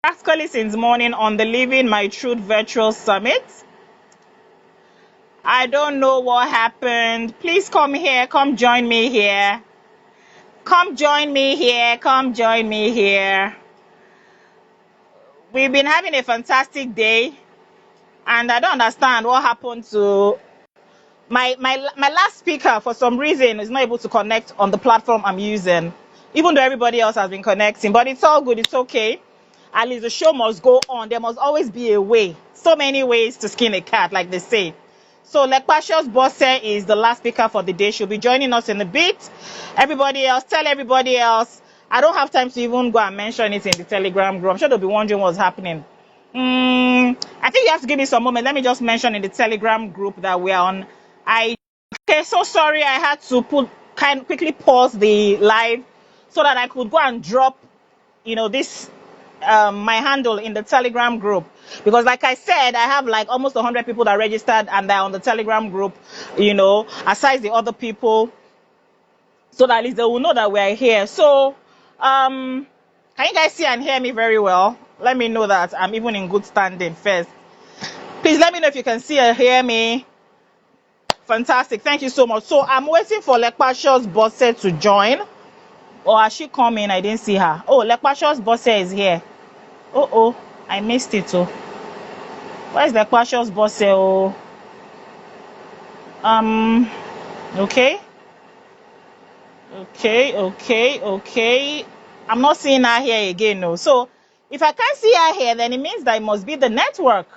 Practically since morning on the Living My Truth Virtual Summit. I don't know what happened. Please come here. Come join me here. Come join me here. Come join me here. We've been having a fantastic day, and I don't understand what happened to my last speaker. For some reason, is not able to connect on the platform I'm using, even though everybody else has been connecting. But it's all good. It's okay. At least the show must go on. There must always be a way. So many ways to skin a cat, like they say. So Lepacious Bose is the last speaker for the day. She'll be joining us in a bit. Everybody else, tell everybody else. I don't have time to even go and mention it in the Telegram group. I'm sure they'll be wondering what's happening. I think you have to give me some moment. Let me just mention in the Telegram group that we are on. Okay, so sorry, I had to quickly pause the live so that I could go and drop, this my handle in the Telegram group, because like I said, I have like almost 100 people that registered and they're on the Telegram group, aside the other people, so that at least they will know that we're here. So can you guys see and hear me very well? Let me know that I'm even in good standing first. Please let me know if you can see and hear me. Fantastic, thank you so much. So I'm waiting for Lepacious Bose to join. Or has she come in? I didn't see her. Oh, Lepacious Bose is here. Oh, I missed it. Oh, where's Lepacious Bose? Oh, okay. I'm not seeing her here again. No. So if I can't see her here, then it means that it must be the network.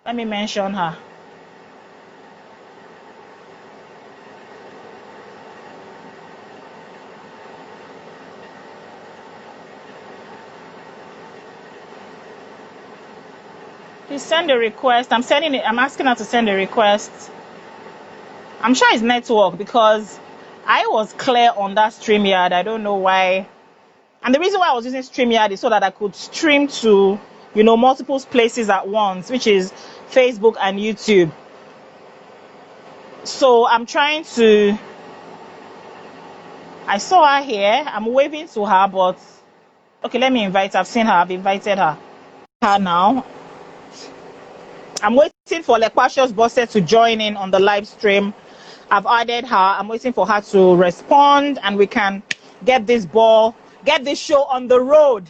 Let me mention her. Please send a request. I'm asking her to send a request. I'm sure it's network, because I was clear on that StreamYard. I don't know why. And the reason why I was using StreamYard is so that I could stream to, multiple places at once, which is Facebook and YouTube. So I'm trying to... I saw her here. I'm waving to her, but... Okay, let me invite her. I've seen her. I've invited her. Now. I'm waiting for Lepacious Bose to join in on the live stream. I've added her. I'm waiting for her to respond, and we can get this show on the road.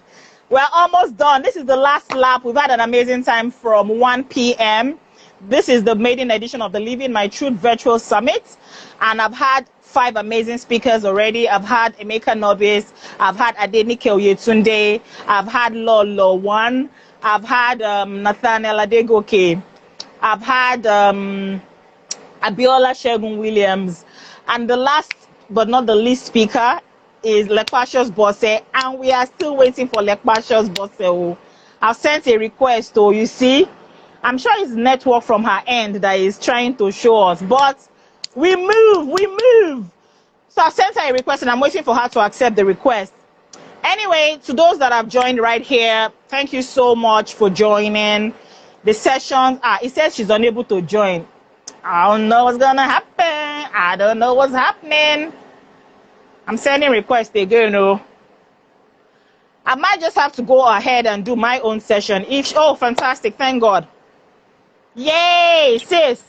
We're almost done. This is the last lap. We've had an amazing time from 1 p.m. This is the maiden edition of the Living My Truth Virtual Summit, and I've had 5 amazing speakers already. I've had Emeka Nobis, I've had Adenike Oyetunde, I've had Lolo One, I've had Nathaniel Adegoke, I've had Abiola Shegun Williams, and the last but not the least speaker is Lepacious Bose, and we are still waiting for Lepacious Bose. I've sent a request, you see. I'm sure it's network from her end that is trying to show us, but we move. So I sent her a request, and I'm waiting for her to accept the request. Anyway, to those that have joined right here, thank you so much for joining the session. It says she's unable to join. I don't know what's gonna happen. I don't know what's happening. I'm sending requests again. I might just have to go ahead and do my own session. Oh, fantastic! Thank God. Yay, sis.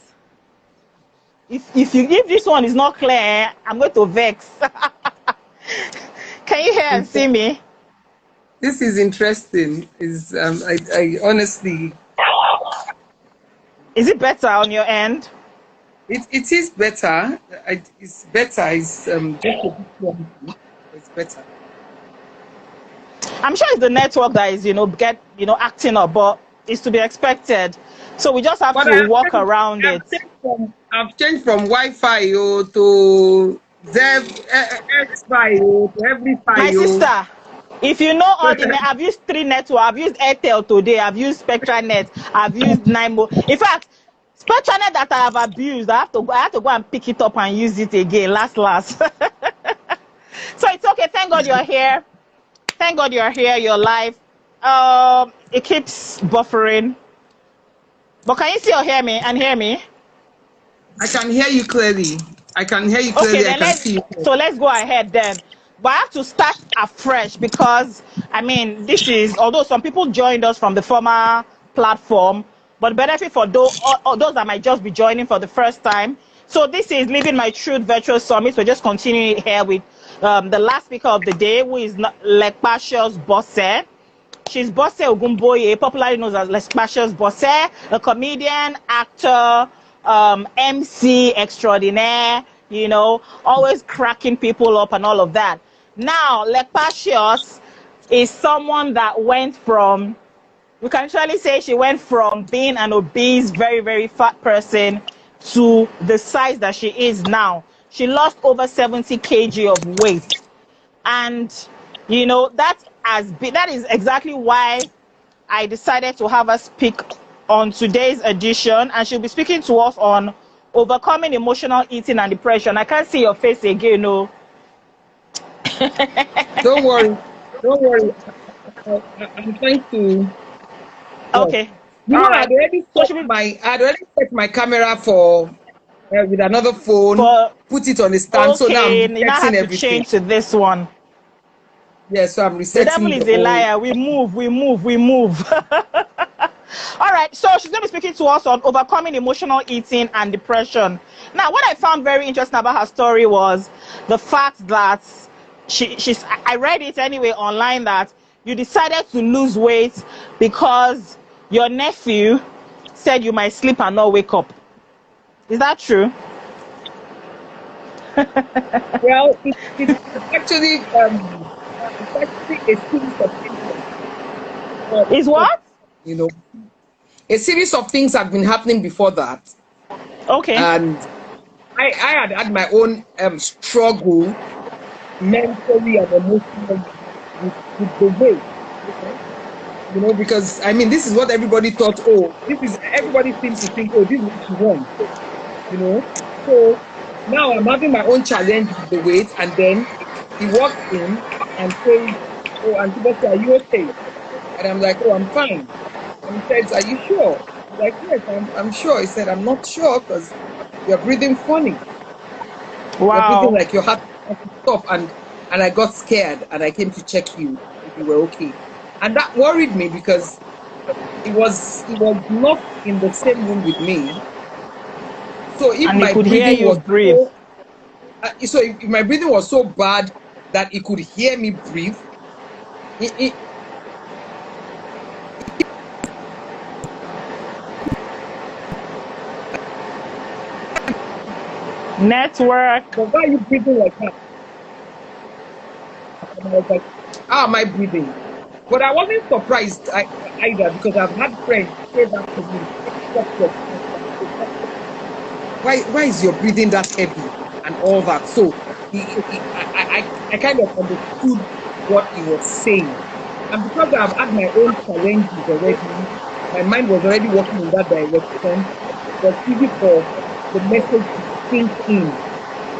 If this one is not clear, I'm going to vex. Can you hear and see me? This is interesting. I honestly... Is it better on your end? It is better. It's better. It's just a bit it's better. I'm sure it's the network that is, acting up, but it's to be expected. So we just have to walk around it. I've changed from Wi-Fi to X-Fi to Every-Fi. My sister, if you know all I've used 3 networks. I've used Airtel today. I've used SpectraNet. I've used Nimo. In fact, SpectraNet that I have abused, I have to go and pick it up and use it again. Last. So it's okay. Thank God you're here. Thank God you're here. You're live. It keeps buffering. But can you still hear me and hear me? I can hear you clearly. I can hear you clearly. Okay, then I can see you. So let's go ahead then. but I have to start afresh because I mean, this is, although some people joined us from the former platform, but benefit for those that might just be joining for the first time. So this is Living My Truth Virtual Summit. We're just continuing here with the last speaker of the day, who is Lepacious Bose. She's Bose Ogunboye, popularly known as Lepacious Bose, a comedian, actor, MC extraordinaire, you know, always cracking people up and all of that. Now, Lepacious is someone that went from, we can actually say she went from being an obese, very, very fat person to the size that she is now. She lost over 70 kg of weight. And, you know, that is exactly why I decided to have her speak on today's edition. And she'll be speaking to us on overcoming emotional eating and depression. I can't see your face again, no. Don't worry. Don't worry. I'm trying to. Okay. You know, All right. I had already set my camera for with another phone, put it on the stand. Okay, so now I'm you now have resetting to everything. change to this one. Yeah, so I'm The resetting. devil is a liar. We move. All right, so she's going to be speaking to us on overcoming emotional eating and depression. Now, what I found very interesting about her story was the fact that I read it anyway online, that you decided to lose weight because your nephew said you might sleep and not wake up. Is that true? Well, it's actually a series of things. Is what? You know, a series of things have been happening before that. Okay. And I had my own struggle mentally and emotionally with the weight. You know, because I mean, this is what everybody thought. Oh, everybody seems to think, oh, this is what you want. You know, so now I'm having my own challenge with the weight, and then he walks in and says, "Oh, Auntie Betty, are you okay?" And I'm like, "Oh, I'm fine." And he says, "Are you sure?" I'm like, "Yes, I'm sure." He said, "I'm not sure because you're breathing funny. Wow. You're breathing like your heart has to stop." And I got scared, and I came to check you if you were okay. And that worried me because he was not in the same room with me. So if my breathing was if my breathing was so bad that he could hear me breathe, network. But why are you breathing like that? And I was like, how am I breathing? But I wasn't surprised either, because I've had friends say that to me. Why is your breathing that heavy and all that? So I kind of understood what he was saying. And because I've had my own challenges already, my mind was already working in that direction. It was easy for the message to sink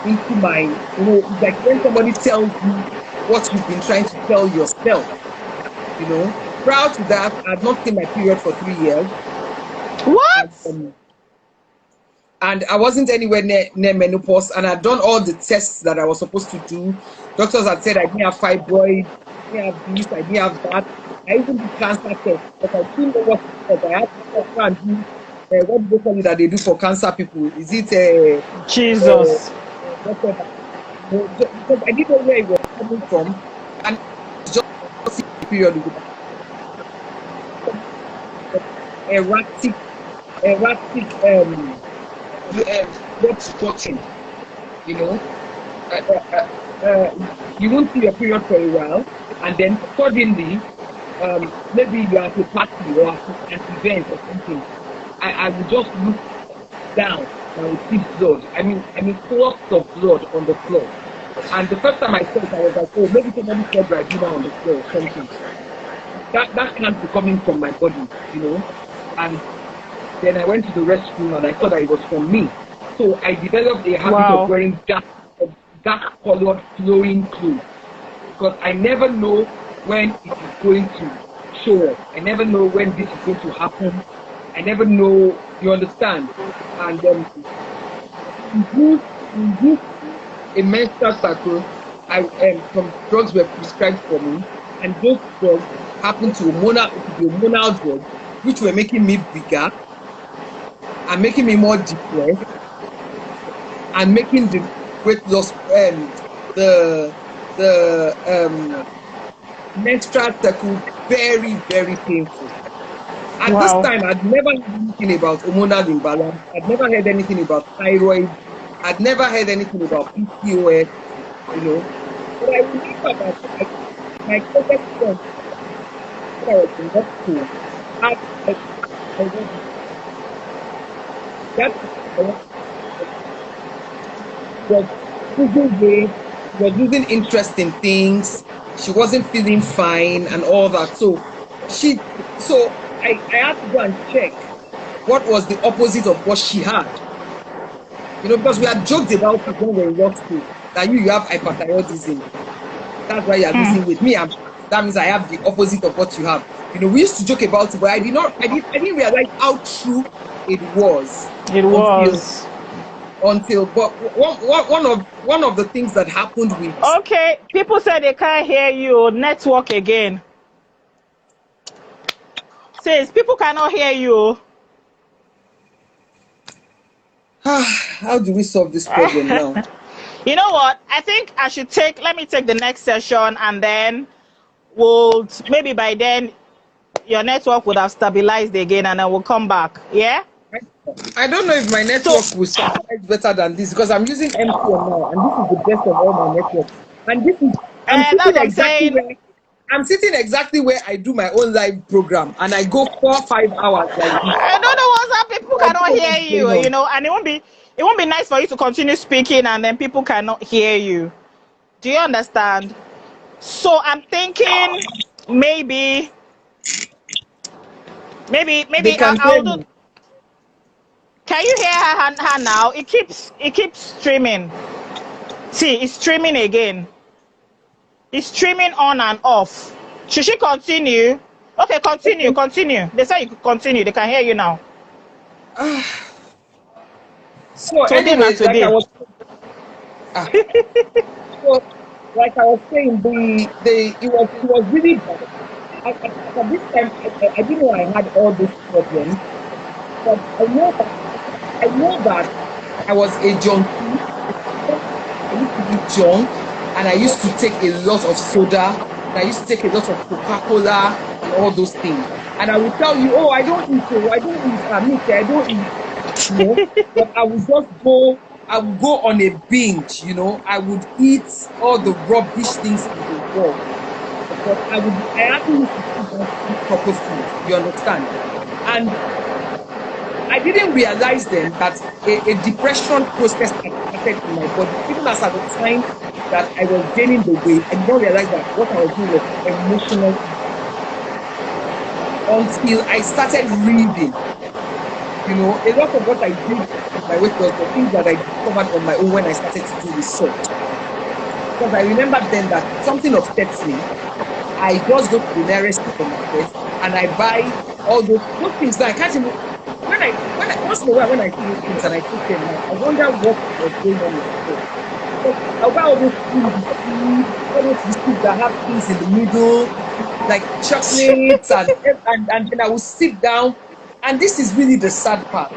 into my, you know, it's like when somebody tells you what you've been trying to tell yourself. You know, prior to that, I had not seen my period for 3 years. What? And I wasn't anywhere near menopause, and I'd done all the tests that I was supposed to do. Doctors had said I didn't have fibroids, I didn't have this, I didn't have that. I even did cancer tests, but I didn't know what it was. I had to try and do what do they call it that they do for cancer people? Is it Jesus? Whatever. Because I didn't know where it was coming from, and just a period with erratic blood spotting. You know, you won't see your period for a while, and then suddenly, maybe you are at a party or at an event or something. I would just look down and I would see blood. I mean clots of blood on the floor. And the first time I saw it, I was like, oh, maybe somebody said Ribena on the floor or something. That can't be coming from my body, you know. And then I went to the restroom and I thought that it was from me. So I developed a habit of wearing dark colored flowing clothes, because I never know when it is going to show up. I never know when this is going to happen. I never know, you understand? And you use a menstrual cycle some drugs were prescribed for me, and those drugs happened to be hormonal drugs, which were making me bigger and making me more depressed and making the weight loss the menstrual cycle very, very painful. At this Wow. time, I'd never heard anything about hormonal imbalance. I'd never heard anything about thyroid. I'd never heard anything about PCOS, you know. But I remember that my closest friend, when I was in that school, had that was losing weight, was losing interest in things. She wasn't feeling fine and all that. So I had to go and check what was the opposite of what she had. You know, because we had joked about it when we were in rock school that you have hyperthyroidism. That's why you are losing weight. That means I have the opposite of what you have. You know, we used to joke about it, but I didn't realize how true it was. But one of the things that happened with. Okay, people said they can't hear you. Network again. Says people cannot hear you. How do we solve this problem now? You know what? I think I should let me take the next session, and then maybe by then your network would have stabilized again, and then we'll come back. Yeah? I don't know if my network will stabilize better than this, because I'm using MTN now, and this is the best of all my networks. And this is I'm sitting exactly where I do my own live program, and I go 4 or 5 hours like this. I don't know what's up. People cannot hear you, you know, and it won't be nice for you to continue speaking and then people cannot hear you. Do you understand? So I'm thinking maybe I'll do. Can you hear her now? It keeps streaming. See, it's streaming again. It's streaming on and off. Should she continue? Okay, continue. They say you could continue. They can hear you now. So anyway, like I was saying, it was really bad. At this time, I didn't know I had all these problems, but I know that I was a junkie. I used to be junk, and I used to take a lot of soda, and I used to take a lot of Coca-Cola and all those things. And I would tell you, I don't eat meat, I don't eat. You know, but I would go on a binge, you know. I would eat all the rubbish things in the world. But I actually used to eat proper food, you understand? And I didn't realize then that a depression process had started in my body. Even as at the time that I was gaining the weight, I didn't realize that what I was doing was emotional until I started reading. You know, a lot of what I did with my weight was the things that I discovered on my own when I started to do research. Because I remember then that something upsets me. I just go to the nearest supermarket and I buy all those things that I can't even. Once in a while when I see those things and I take them out, I wonder what was going on with the food. I'll buy all those biscuits that have things in the middle, like chocolates, and then I will sit down. And this is really the sad part.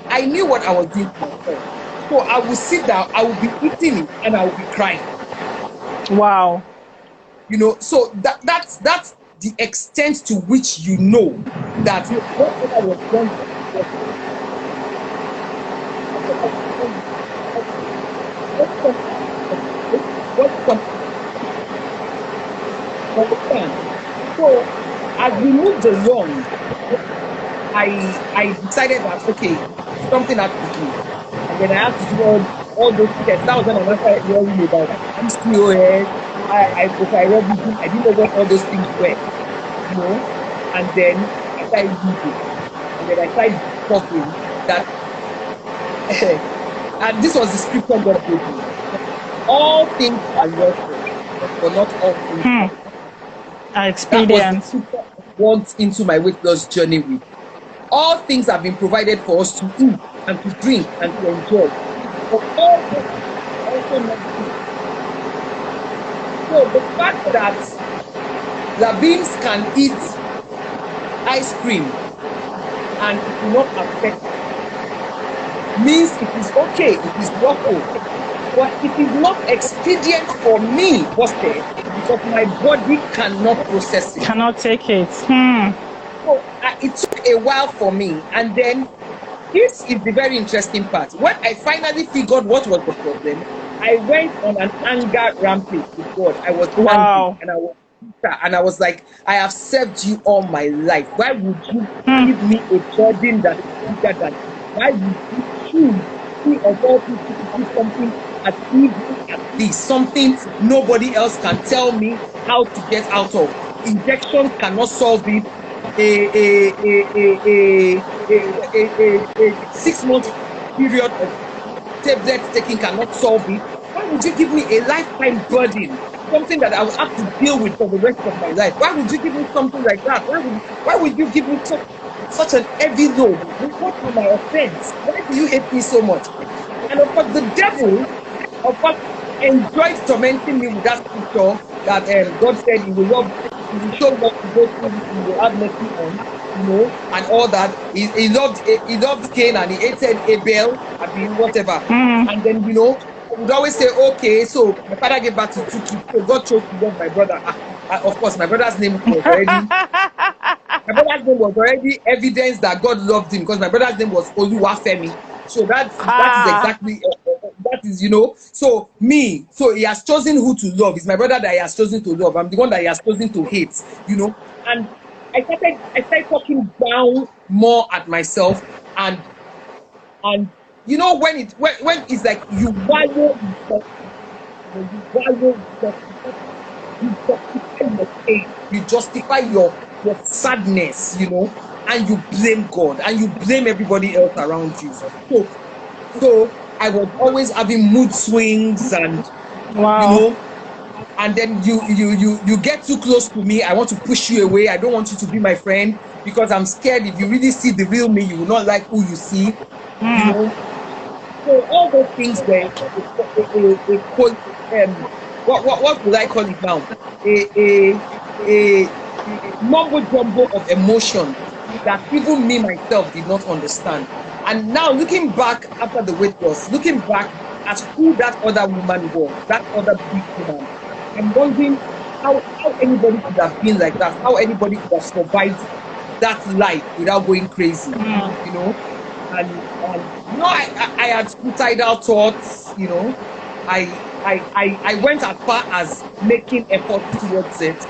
I knew what I was doing for myself. So I will sit down, I will be eating it, and I will be crying. Wow. You know, so that's the extent to which you know that what I was doing. So as we moved along, I decided that something had to do, and then I had to do all those tests. That was when I started worrying about PCOS, hypothyroidism. I didn't know what all those things were, you know. And then I started reading, and then I started discovering that, and this was the scripture God gave me: all things are lawful, but not all things. I experienced. That was the scripture I walked into my weight loss journey with. All things have been provided for us to eat and to drink and to enjoy. But all this also not So the fact that beings can eat ice cream and it will not affect means it is okay, it is lawful. But it is not expedient for me, Boste, because my body cannot process it. Cannot take it. So it took a while for me. And then this is the very interesting part. When I finally figured what was the problem, I went on an anger rampage with God. I was Wow. angry and I was bitter, and I was like, I have served you all my life. Why would you give me a burden that is bigger than? Why would you choose me of all people to do something as easy as this? Something nobody else can tell me how to get out of. Injections cannot solve it. A 6 month period of tablet taking cannot solve it. Why would you give me a lifetime burden? Something that I will have to deal with for the rest of my life. Why would you give me something like that? Why would you give me such an heavy load? What are my offense? Why do you hate me so much? And of course, the devil, of course, enjoyed tormenting me with that scripture that God said he will love, he will show love to those who he will have mercy on, and all that. He loved Cain and he hated Abel, whatever. And then, I would always say, okay, so my father gave birth to 2 kids, so God chose to love my brother. Of course, my brother's name was already evidence that God loved him, because my brother's name was Oluwafemi. So that is exactly that is, so me. So he has chosen who to love. It's my brother that he has chosen to love. I'm the one that he has chosen to hate. And I started talking down more at myself, and when it's like you value you justify your sadness, and you blame God and you blame everybody else around you. So I was always having mood swings, and wow. and then you get too close to me, I want to push you away. I don't want you to be my friend, because I'm scared if you really see the real me, you will not like who you see. So all those things were what would I call it now? A mumbo jumbo of emotion that even me myself did not understand. And now looking back after the weight loss, looking back at who that other woman was, that other big woman, I'm wondering how anybody could have been like that, how anybody could have survived that life without going crazy, And I had suicidal thoughts, I went as far as making efforts towards it,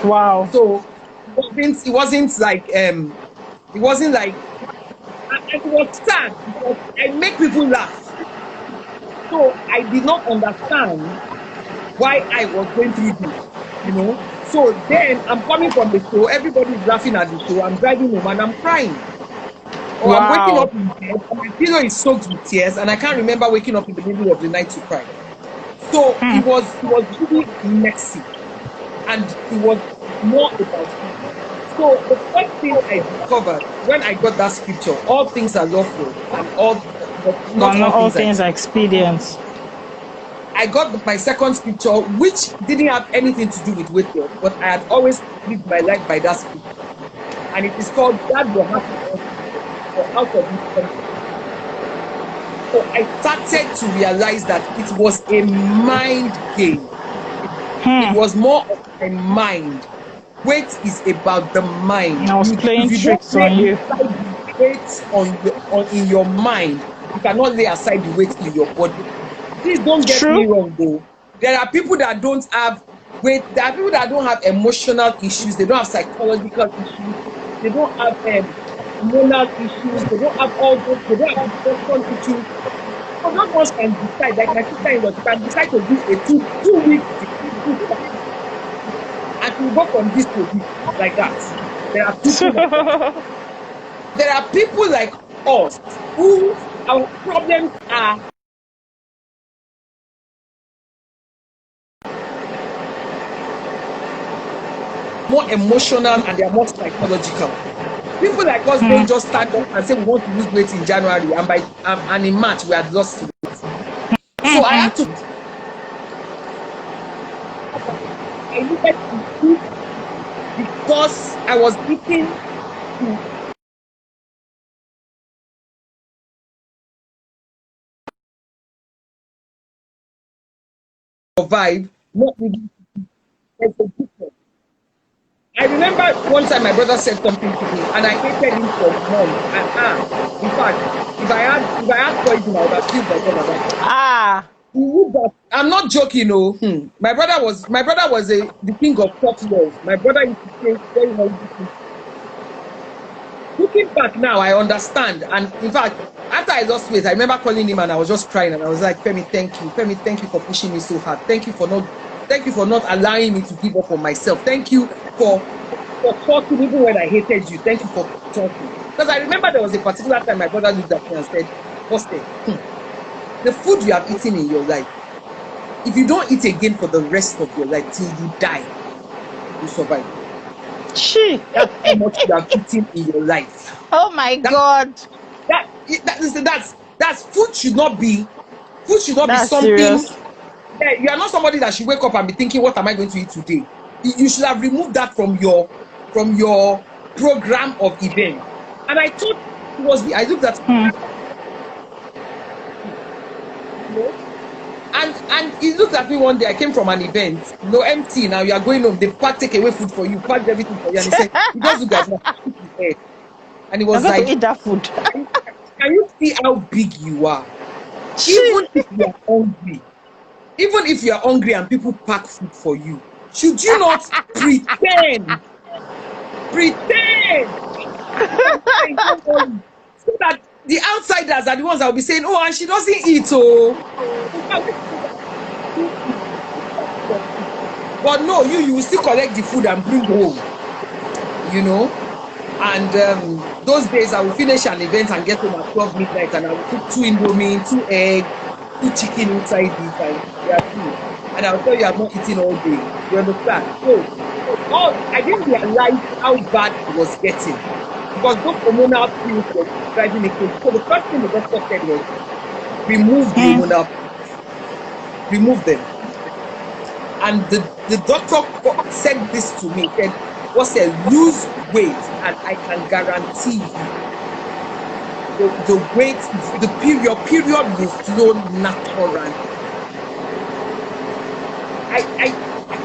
Wow. So it wasn't like it was sad because I make people laugh. So I did not understand why I was going through this, So then I'm coming from the show, everybody's laughing at the show, I'm driving home and I'm crying. Or I'm waking up in bed and my pillow is soaked with tears, and I can't remember waking up in the middle of the night to cry. So it was really messy, and it was more about me. So the first thing I discovered when I got that scripture, all things are lawful and not all things are expedient. I got my second scripture, which didn't have anything to do with weight loss, but I had always lived my life by that scripture, and it is called "God will have to out of this country." So I started to realize that it was a mind game. It was more of a mind. Weight is about the mind. I was playing tricks on you. Weight in your mind, you cannot lay aside the weight in your body. Please don't get me wrong, though. There are people that don't have weight. There are people that don't have emotional issues. They don't have psychological issues. They don't have hormonal issues. They don't have all those. They don't have depression issues. So not one can decide. Like my sister-in-law, she can decide to do a two weeks and to go from this to this like that. There are people like that. There are people like us who our problems are more emotional and they are more psychological. People like us don't just stand up and say we want to lose weight in January, and in March we had lost weight. So I had to. I needed to eat because I was eating to survive, not really. There's a difference. I remember one time my brother said something to me, and I hated him for months. And in fact, if I had poison, I would have killed myself at that time. Ah. I'm not joking, no. My brother was the king of tough love. My brother used to say very horrible things. Looking back now, I understand. And in fact, after I lost weight, I remember calling him and I was just crying and I was like, Femi, thank you. Femi, thank you for pushing me so hard. Thank you for not allowing me to give up on myself. Thank you for talking even when I hated you. Thank you for talking. Because I remember there was a particular time my brother looked at me and said, Buster, the food you have eaten in your life, if you don't eat again for the rest of your life till you die, you survive. That's how much you have eaten in your life. Oh my God. That's food should not be That's something. serious. You are not somebody that should wake up and be thinking, what am I going to eat today? You should have removed that from your program of events. And I thought I looked at and he looked at me one day. I came from an event, empty. Now you are going home. They take away food for you, packed everything for you, and he said, "You just look at me." And he was I'm going like, to eat that food. Can you see how big you are? Even if you are hungry, and people pack food for you, should you not pretend? So that the outsiders are the ones that will be saying, "Oh, and she doesn't eat, oh." But no, you will still collect the food and bring home, And those days I will finish an event and get home at 12 midnight and I will cook 2 indomie, 2 eggs, 2 chicken inside it, and I'll tell you I'm not eating all day. You understand? So I didn't realize how bad it was getting because those hormonal pills were driving me crazy. So the first thing the doctor said was remove the hormonal pills. Remove them. And the doctor said this to me, said, lose weight and I can guarantee you the weight, your period will flow naturally.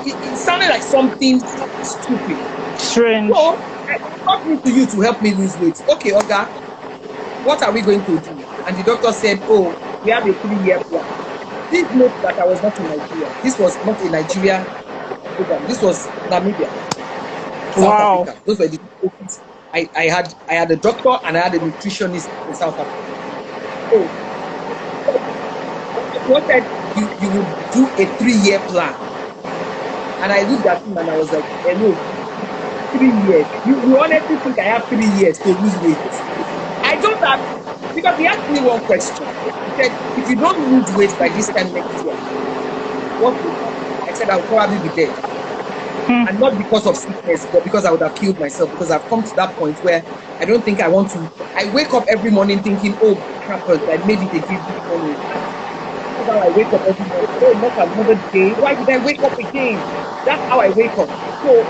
It sounded like something stupid. Strange. So I talked to you to help me lose weight. Okay, Oga, what are we going to do? And the doctor said, oh, we have a 3-year plan. Please note that I was not in Nigeria. This was not a Nigeria program. This was Namibia, South Africa. Those were the places. I had a doctor and I had a nutritionist in South Africa. So what said you would do a 3-year plan. And I looked at him and I was like, hello, 3 years. You honestly think I have 3 years to lose weight? I don't have, because he asked me one question. He said, if you don't lose weight by this time next year, what will happen? I said, I'll probably be dead. And not because of sickness, but because I would have killed myself, because I've come to that point where I don't think I want to. I wake up every morning thinking, oh, crap, I made it again this morning. That's how I wake up every morning. Oh, not another day. Why did I wake up again? That's how I wake up. So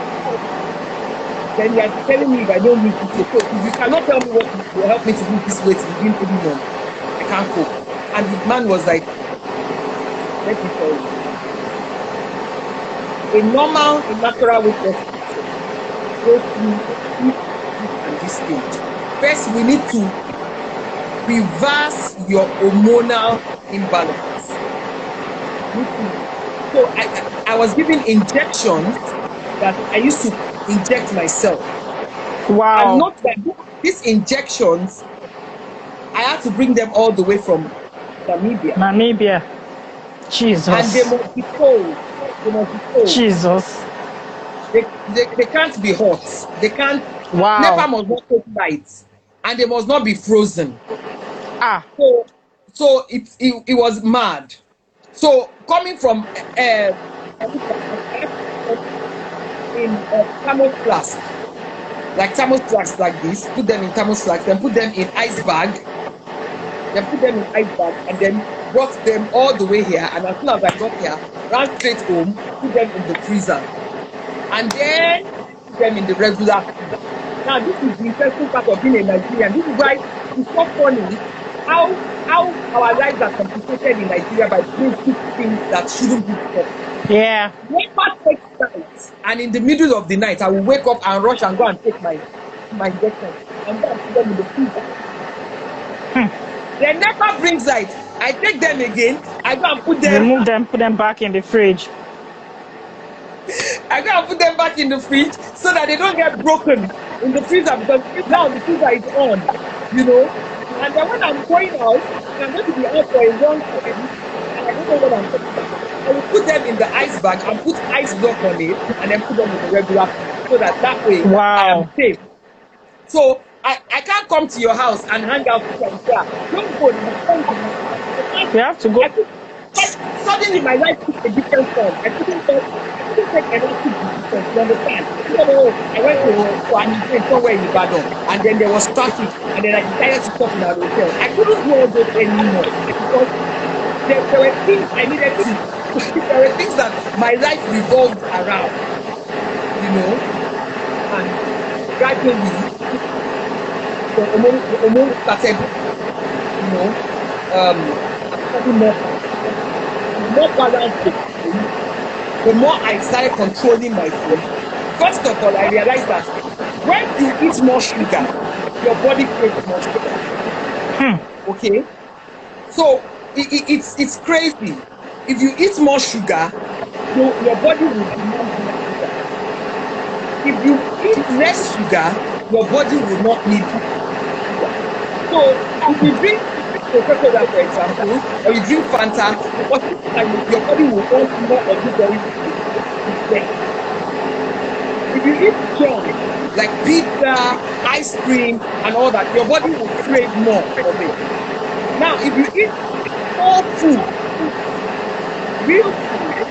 then you are telling me if I don't lose this weight. So if you cannot tell me what will help me to lose this weight within 3 months, I can't cope. And the man was like, let me tell you. A natural weight loss goes through at this stage. First, we need to reverse your hormonal imbalance. So I was given injections that I used to inject myself. Wow. And not that these injections, I had to bring them all the way from Namibia. Jesus. And they must be cold. Jesus. They can't be hot. They can't. Wow. Nepa must not take light, and they must not be frozen. So it was mad. So coming from in thermos flask, like thermos flasks like this, put them in thermos flasks, then put them in ice bag, and then brought them all the way here. And as soon as I got here, ran straight home, put them in the freezer. and then put them in the regular food. Now, this is the interesting part of being a Nigerian. This is why it's so funny how our lives are complicated in Nigeria by basic things that shouldn't be done. Yeah. Never takes night, and in the middle of the night, I will wake up and rush and go and take my injection and go and put them in the freezer. They never brings light. I take them again. I go and put them. Remove them, put them back in the fridge. I go and put them back in the fridge so that they don't get broken in the freezer, because now the freezer is on, you know. And then when I'm going out, I'm going to be out for a long time, and I don't know what I'm talking about. I will put them in the ice bag and put ice block on it, and then put them in the regular fridge, so that way I am safe. So I can't come to your house and hang out with you and say, don't go. You have to go. Suddenly my life took a different form. I couldn't take enough decisions, you understand? I went to an event somewhere in Ibadan, and then there was traffic, and then I decided to stop in our hotel. I couldn't do all those anymore because there were things I needed to. There were things that my life revolved around, you know, and gradually the hormones started, you know, more balanced. The more I started controlling my food, first of all, I realized that when you eat more sugar, your body craves more sugar. Okay? So it's crazy. If you eat more sugar, your body will demand more sugar. If you eat less sugar, your body will not need sugar. So if you drink Coca-Cola, for example, or you drink Fanta, your body will want more of this very thing. If you eat junk like pizza, ice cream, and all that, your body will crave more of it. Now, if you eat whole food, real food,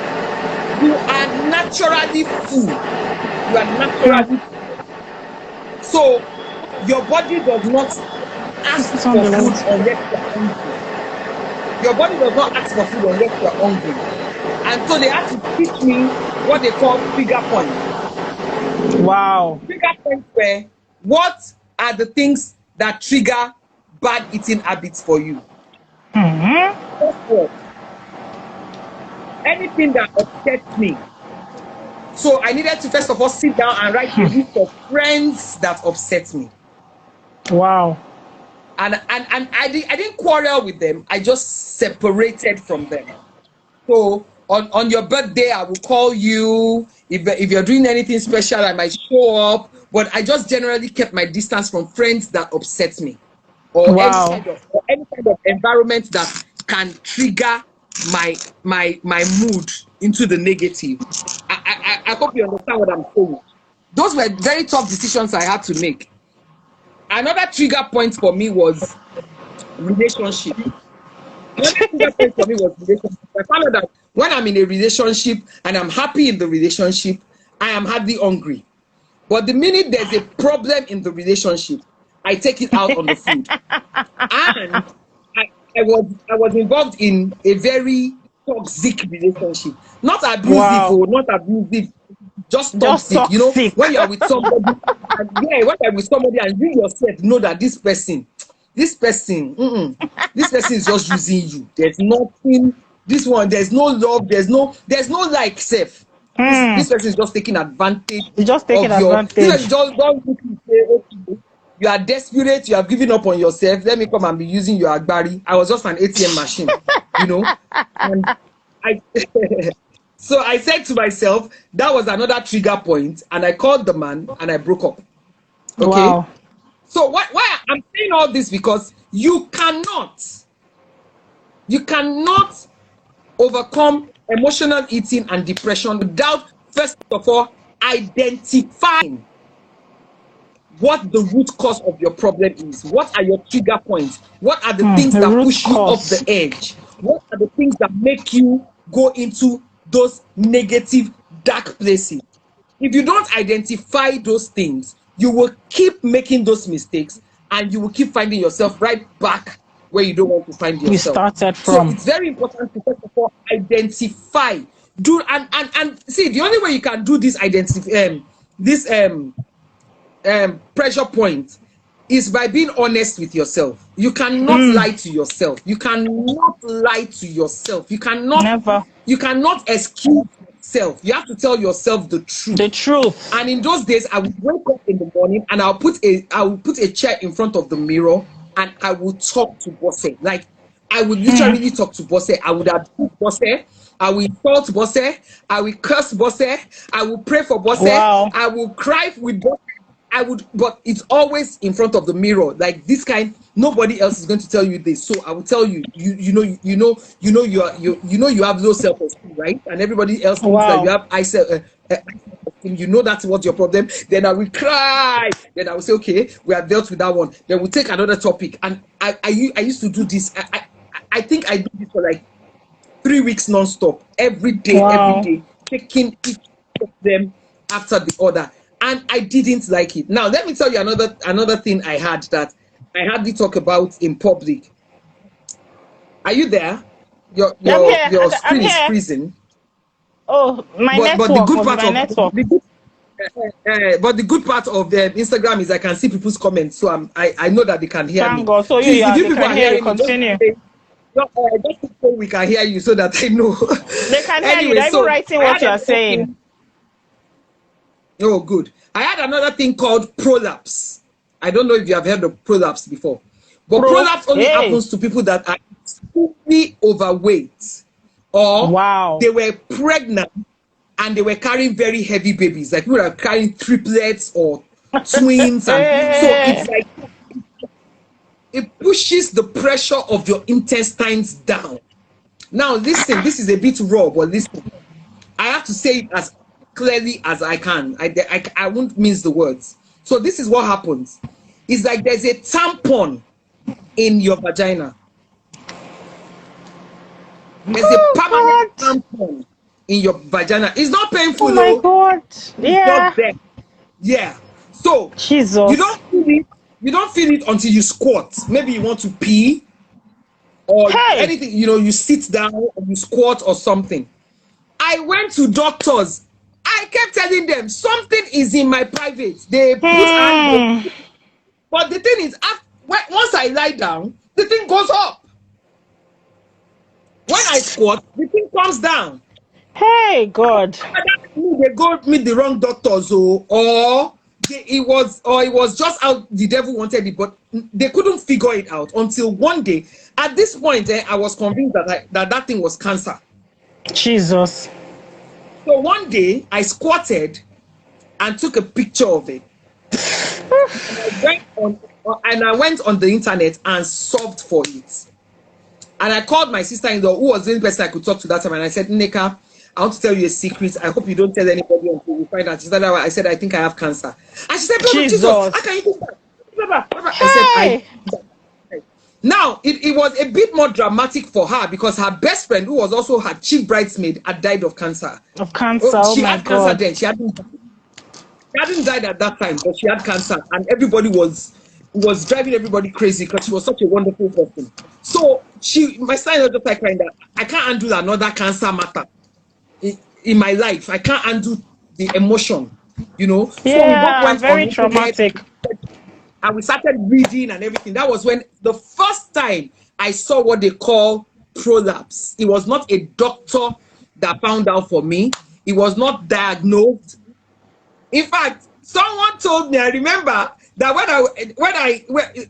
you are naturally full. You are naturally full. So your body does not ask for food unless you are hungry. Your body does not ask for food unless you are hungry. And so they had to teach me what they call trigger points. Wow. Trigger points were, what are the things that trigger bad eating habits for you? First one, anything that upsets me. So I needed to first of all sit down and write a list of friends that upset me. Wow. And I didn't quarrel with them. I just separated from them. So on your birthday, I will call you. If you're doing anything special, I might show up. But I just generally kept my distance from friends that upset me, or any kind of environment that can trigger my mood into the negative. I hope you understand what I'm saying. Those were very tough decisions I had to make. Another trigger point for me was relationship. I found out that when I'm in a relationship and I'm happy in the relationship, I am hardly hungry. But the minute there's a problem in the relationship, I take it out on the food. And I was involved in a very toxic relationship. Not abusive, not abusive, just toxic. You know, when you're with somebody, when you're with somebody and you yourself know that this person is just using you. There's nothing. There's no love. There's no like self. This person is just taking advantage. He's just taking advantage. Just don't look and say, okay, you are desperate. You have given up on yourself. Let me come and be using your agbari. I was just an ATM machine, you know. And so I said to myself, that was another trigger point, and I called the man and I broke up. Okay. Wow. So why I'm saying all this, because you cannot overcome emotional eating and depression without first of all identifying what the root cause of your problem is. What are your trigger points? What are the things that push you off the edge? What are the things that make you go into those negative, dark places? If you don't identify those things, you will keep making those mistakes and you will keep finding yourself right back where you don't want to find yourself. You started from. So it's very important to first of all identify do and see, the only way you can do this pressure point is by being honest with yourself. You cannot lie to yourself. You cannot lie to yourself. You cannot Never. You cannot excuse yourself. You have to tell yourself the truth. The truth. And in those days, I would wake up in the morning and I would put a chair in front of the mirror and I would talk to Bose. Like, I would literally talk to Bose. I would abuse Bose. I will insult Bose. I will curse Bose. I will pray for Bose. Wow. I will cry with Bose. But it's always in front of the mirror, like this kind. Nobody else is going to tell you this, so I will tell you. You have low self-esteem, right? And everybody else thinks that you have high self-esteem. You know that's what your problem. Then I will cry. Then I will say, okay, we have dealt with that one. Then we'll take another topic. And I used to do this. I think I did this for like 3 weeks non-stop, every day, taking each of them after the other. And I didn't like it. Now, let me tell you another thing I had that I hardly talk about in public. Are you there? Your screen is freezing. Oh, my network. But the good part my network. But the good part of the Instagram is I can see people's comments, so I know that they can hear me. God. So please, if you people can hear you, continue. Just so we can hear you, so that I know. They can hear you. They're even writing what you are saying. Oh, good. I had another thing called prolapse. I don't know if you have heard of prolapse before, but prolapse only happens to people that are extremely overweight, or they were pregnant and they were carrying very heavy babies, like people are carrying triplets or twins, and so it's like it pushes the pressure of your intestines down. Now, listen, this is a bit raw, but listen, I have to say it as clearly as I can. I won't mince the words. So this is what happens. It's like there's a tampon in your vagina. There's a permanent tampon in your vagina. It's not painful. Oh my God. Yeah. Yeah. So Jesus. You don't feel it until you squat. Maybe you want to pee or anything, you sit down or you squat or something. I went to doctors. I kept telling them something is in my private. They put hand, but the thing is, once I lie down, the thing goes up. When I squat, the thing comes down. Hey God! They go meet the wrong doctors, or it was just how the devil wanted it, but they couldn't figure it out until one day. At this point, I was convinced that thing was cancer. Jesus. So one day I squatted and took a picture of it. And I went on the internet and solved for it. And I called my sister-in-law, who was the only person I could talk to that time, and I said, Nneka, I want to tell you a secret. I hope you don't tell anybody until we find out. She said, I said, I think I have cancer. And she said, Jesus, how can you do that? I said, Now, it was a bit more dramatic for her because her best friend, who was also her chief bridesmaid, had died of cancer. She had cancer then. She hadn't died at that time, but she had cancer, and everybody was driving everybody crazy because she was such a wonderful person. So my son was just like, I can't handle another cancer matter in my life. I can't handle the emotion, Yeah, so we both went very on traumatic. And we started reading and everything. That was when the first time I saw what they call prolapse. It was not a doctor that found out for me. It was not diagnosed. In fact, someone told me, I remember that when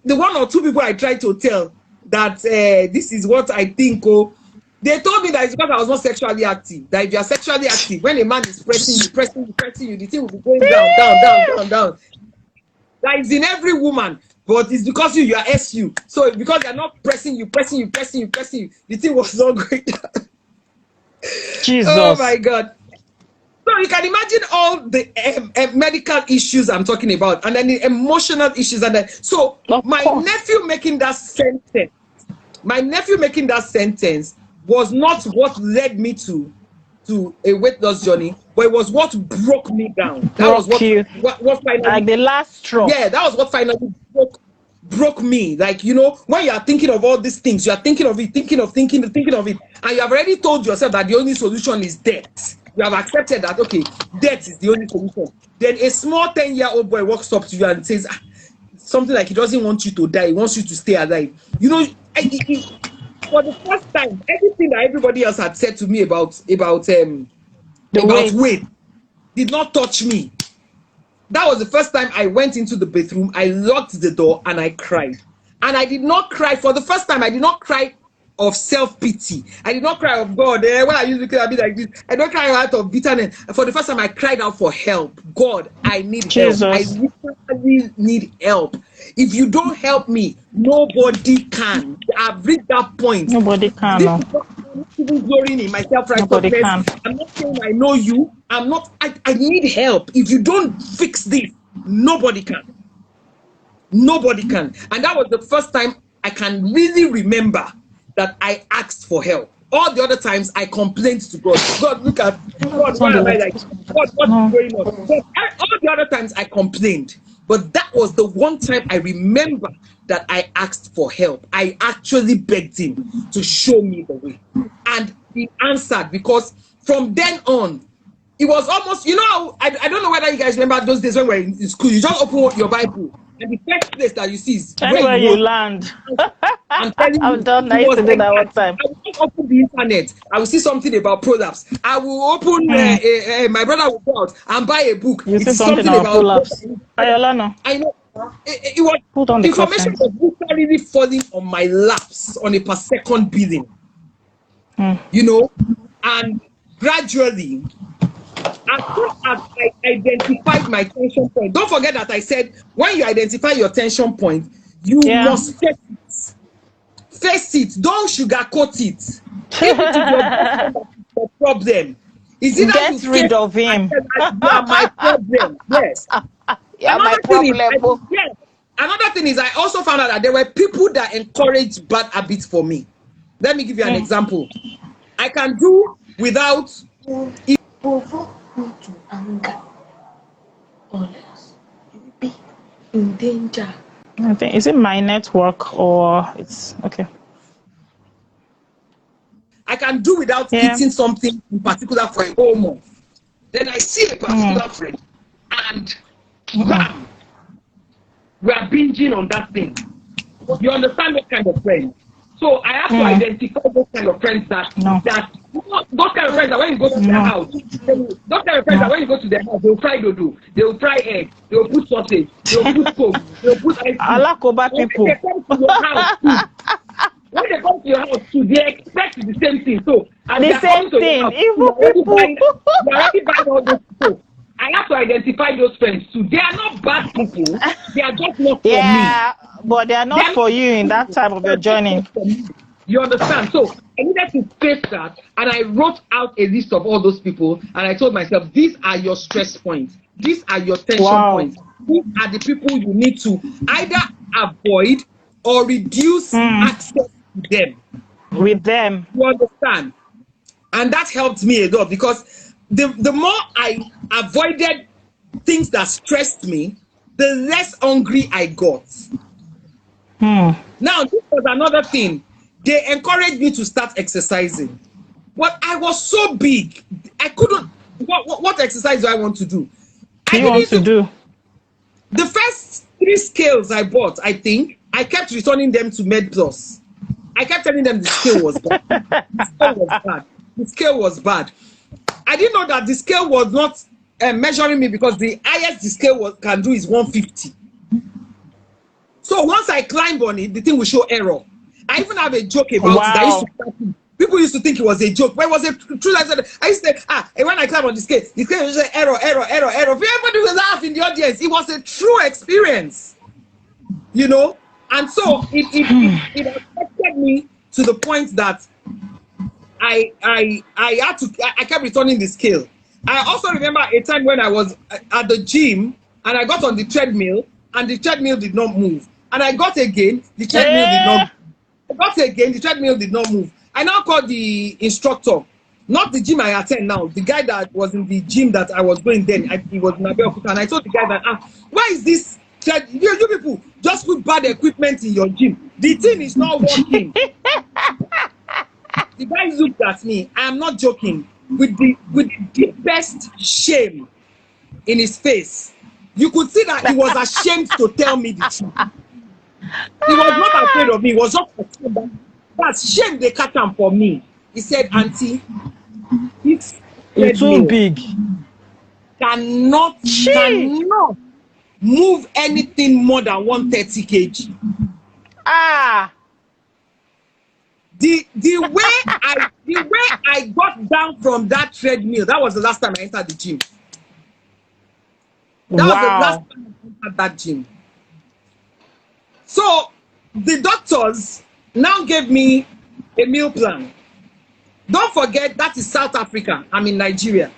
the one or two people I tried to tell that this is what I think, they told me that it's because I was not sexually active. That if you are sexually active, when a man is pressing you, the thing will be going down. That is in every woman, but it's because you are SU. So because they're not pressing you, the thing was not going down. Jesus. Oh my God. So you can imagine all the medical issues I'm talking about, and then the emotional issues, and then my nephew making that sentence was not what led me to a weight loss journey, but it was what broke me down. That was what finally, like the last straw. Yeah, that was what finally broke me. Like, you know, when you are thinking of all these things, you are thinking of it, thinking of it, and you have already told yourself that the only solution is death. You have accepted that, okay, death is the only solution. Then a small 10-year-old boy walks up to you and says something like he doesn't want you to die, he wants you to stay alive. You know, for the first time, everything that everybody else had said to me about weight did not touch me. That was the first time I went into the bathroom, I locked the door, and I cried. And I did not cry for the first time. I did not cry of self-pity. I did not cry of God. Why are you looking at me like this? I don't cry out of bitterness. For the first time, I cried out for help. God, I need help. I literally need help. If you don't help me, nobody can. I've reached that point. Nobody can. I'm not even glorying in myself right now. I'm not saying I know you. I need help. If you don't fix this, nobody can. Nobody can. And that was the first time I can really remember that I asked for help. All the other times I complained to God. God, look at God, why am I like God, what's going on? But all the other times I complained. But that was the one time I remember that I asked for help. I actually begged him to show me the way. And he answered, because from then on, it was almost, you know, I don't know whether you guys remember those days when we were in school. You just open your Bible, and the first place that you see is where you land. I'm telling you, I've done that one time. I will just open the internet. I will see something about Proverbs. I will open, my brother will go out and buy a book. You see something about Proverbs. I know. It was, information was literally falling on my laps on a per second billing. You know, and gradually, as soon as I identified my tension point, don't forget that I said when you identify your tension point, you must face it. Face it. Don't sugarcoat it. If it is your problem, is it get rid of him? You are my problem. Yes. Another thing is I also found out that there were people that encouraged bad habits for me. Let me give you an example. I can do without provoke you to anger others, you'll be in danger. I think, is it my network or it's okay? I can do without eating something in particular for a whole month. Then I see a particular friend and bam, we are binging on that thing. You understand what kind of friend? So I have to identify those kind of friends those kind of friends that when you go to their house, those kind of friends that when you go to their house, they'll fry dodo, they'll fry egg, they'll put sausage, they'll put coke, they'll put ice cream. People. When they come to your house too, they expect the same thing. So the same thing. You're already buying all those people. I have to identify those friends too. They are not bad people. They are just not for me. Yeah, but they are not for you in that time of your journey. You understand? So I needed to face that, and I wrote out a list of all those people, and I told myself, these are your stress points. These are your tension points. These are the people you need to either avoid or reduce access to them. With them. You understand? And that helped me a lot, because the more I avoided things that stressed me, the less hungry I got. Now, this was another thing. They encouraged me to start exercising. But I was so big, I couldn't. What exercise do I want to do? The first 3 scales I bought, I think, I kept returning them to Med Plus. I kept telling them the scale was bad. The scale was bad. I didn't know that the scale was not measuring me, because the highest the scale can do is 150. So once I climb on it, the thing will show error. I even have a joke about it. People used to think it was a joke, but it was a true life. I used to say, and when I climb on the scale will say error. Everybody will laugh in the audience. It was a true experience, you know. And so it affected me to the point that I kept returning the scale. I also remember a time when I was at the gym and I got on the treadmill and the treadmill did not move. And I got again, the treadmill did not move. I got again, the treadmill did not move. I now called the instructor, not the gym I attend now, the guy that was in the gym that I was going then. He was in Abeokuta, and I told the guy that, why is this Said, you people just put bad equipment in your gym. The thing is not working. The guy looked at me. I am not joking. With the deepest shame in his face. You could see that he was ashamed to tell me the truth. He was not afraid of me. He was just ashamed. That's shame they cut him for me. He said, Auntie, it's too big. Cannot move anything more than 130 kg. The way I got down from that treadmill, that was the last time I entered the gym. That was the last time I entered that gym. So the doctors now gave me a meal plan. Don't forget that is South Africa. I'm in Nigeria.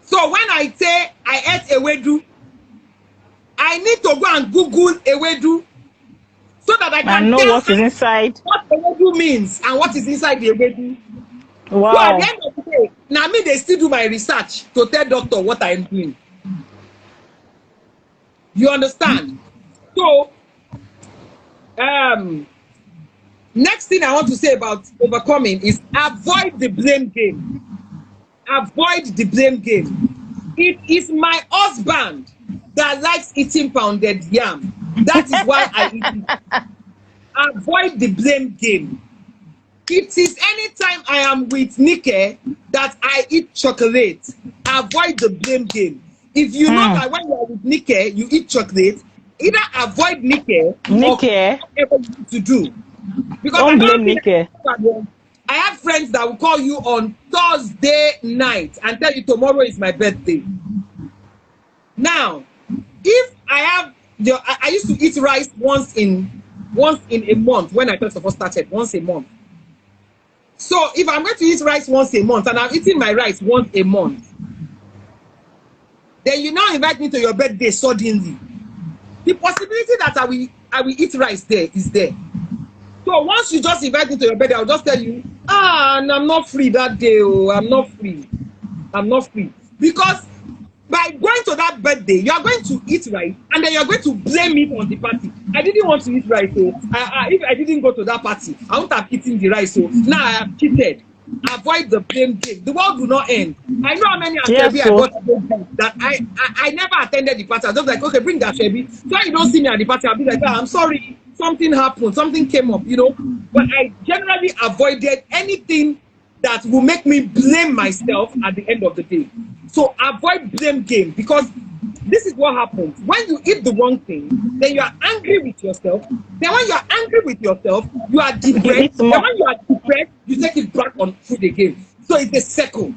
So when I say I ate ewedu, I need to go and Google ewedu so that I can know tell what is inside. What ewedu means and what is inside the ewedu. Wow. So at the end of the day, now me they still do my research to tell doctor what I'm doing. You understand? So, next thing I want to say about overcoming is avoid the blame game. Avoid the blame game. It is my husband that likes eating pounded yam. That is why I eat it. Avoid the blame game. It is anytime I am with Nike that I eat chocolate. Avoid the blame game. If you know that when you are with Nike, you eat chocolate, either avoid Nike or whatever you need to do. Because don't blame Nike. I have friends that will call you on Thursday night and tell you tomorrow is my birthday. Now, if I have I used to eat rice once in a month when I first of all started, once a month. So if I'm going to eat rice once a month and I'm eating my rice once a month, then you now invite me to your birthday suddenly. The possibility that I will eat rice there is there. So once you just invite me to your birthday, I'll just tell you, and I'm not free that day. Oh, I'm not free. I'm not free. Because by going to that birthday, you are going to eat rice, and then you're going to blame me on the party. I didn't want to eat rice, so if I didn't go to that party, I wouldn't have eaten the rice. So now I have cheated. Avoid the blame game. The world will not end. I know how many Ashebi I got that I never attended the party. I was just like, okay, bring the Ashebi. So you don't see me at the party, I'll be like, oh, I'm sorry, something happened, something came up, you know. But I generally avoided anything that will make me blame myself at the end of the day. So avoid blame game, because this is what happens. When you eat the wrong thing, then you are angry with yourself. Then when you are angry with yourself, you are depressed. Then when you are depressed, you take it back on food again. So it's a circle.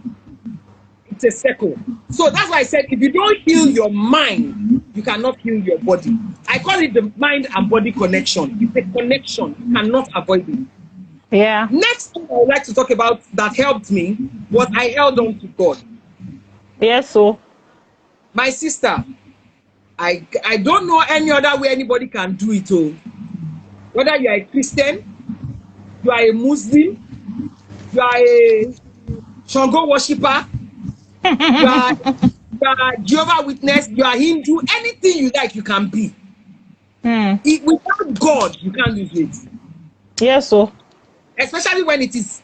It's a circle. So that's why I said, if you don't heal your mind, you cannot heal your body. I call it the mind and body connection. It's a connection. You cannot avoid it. Yeah. Next thing I would like to talk about that helped me was I held on to God. Yes, so. My sister, I don't know any other way anybody can do it. Oh. Whether you are a Christian, you are a Muslim, you are a Shango worshipper, you are Jehovah's Witness, you are Hindu, anything you like, you can be. Without God, you can't lose it. Yes, so. Especially when it is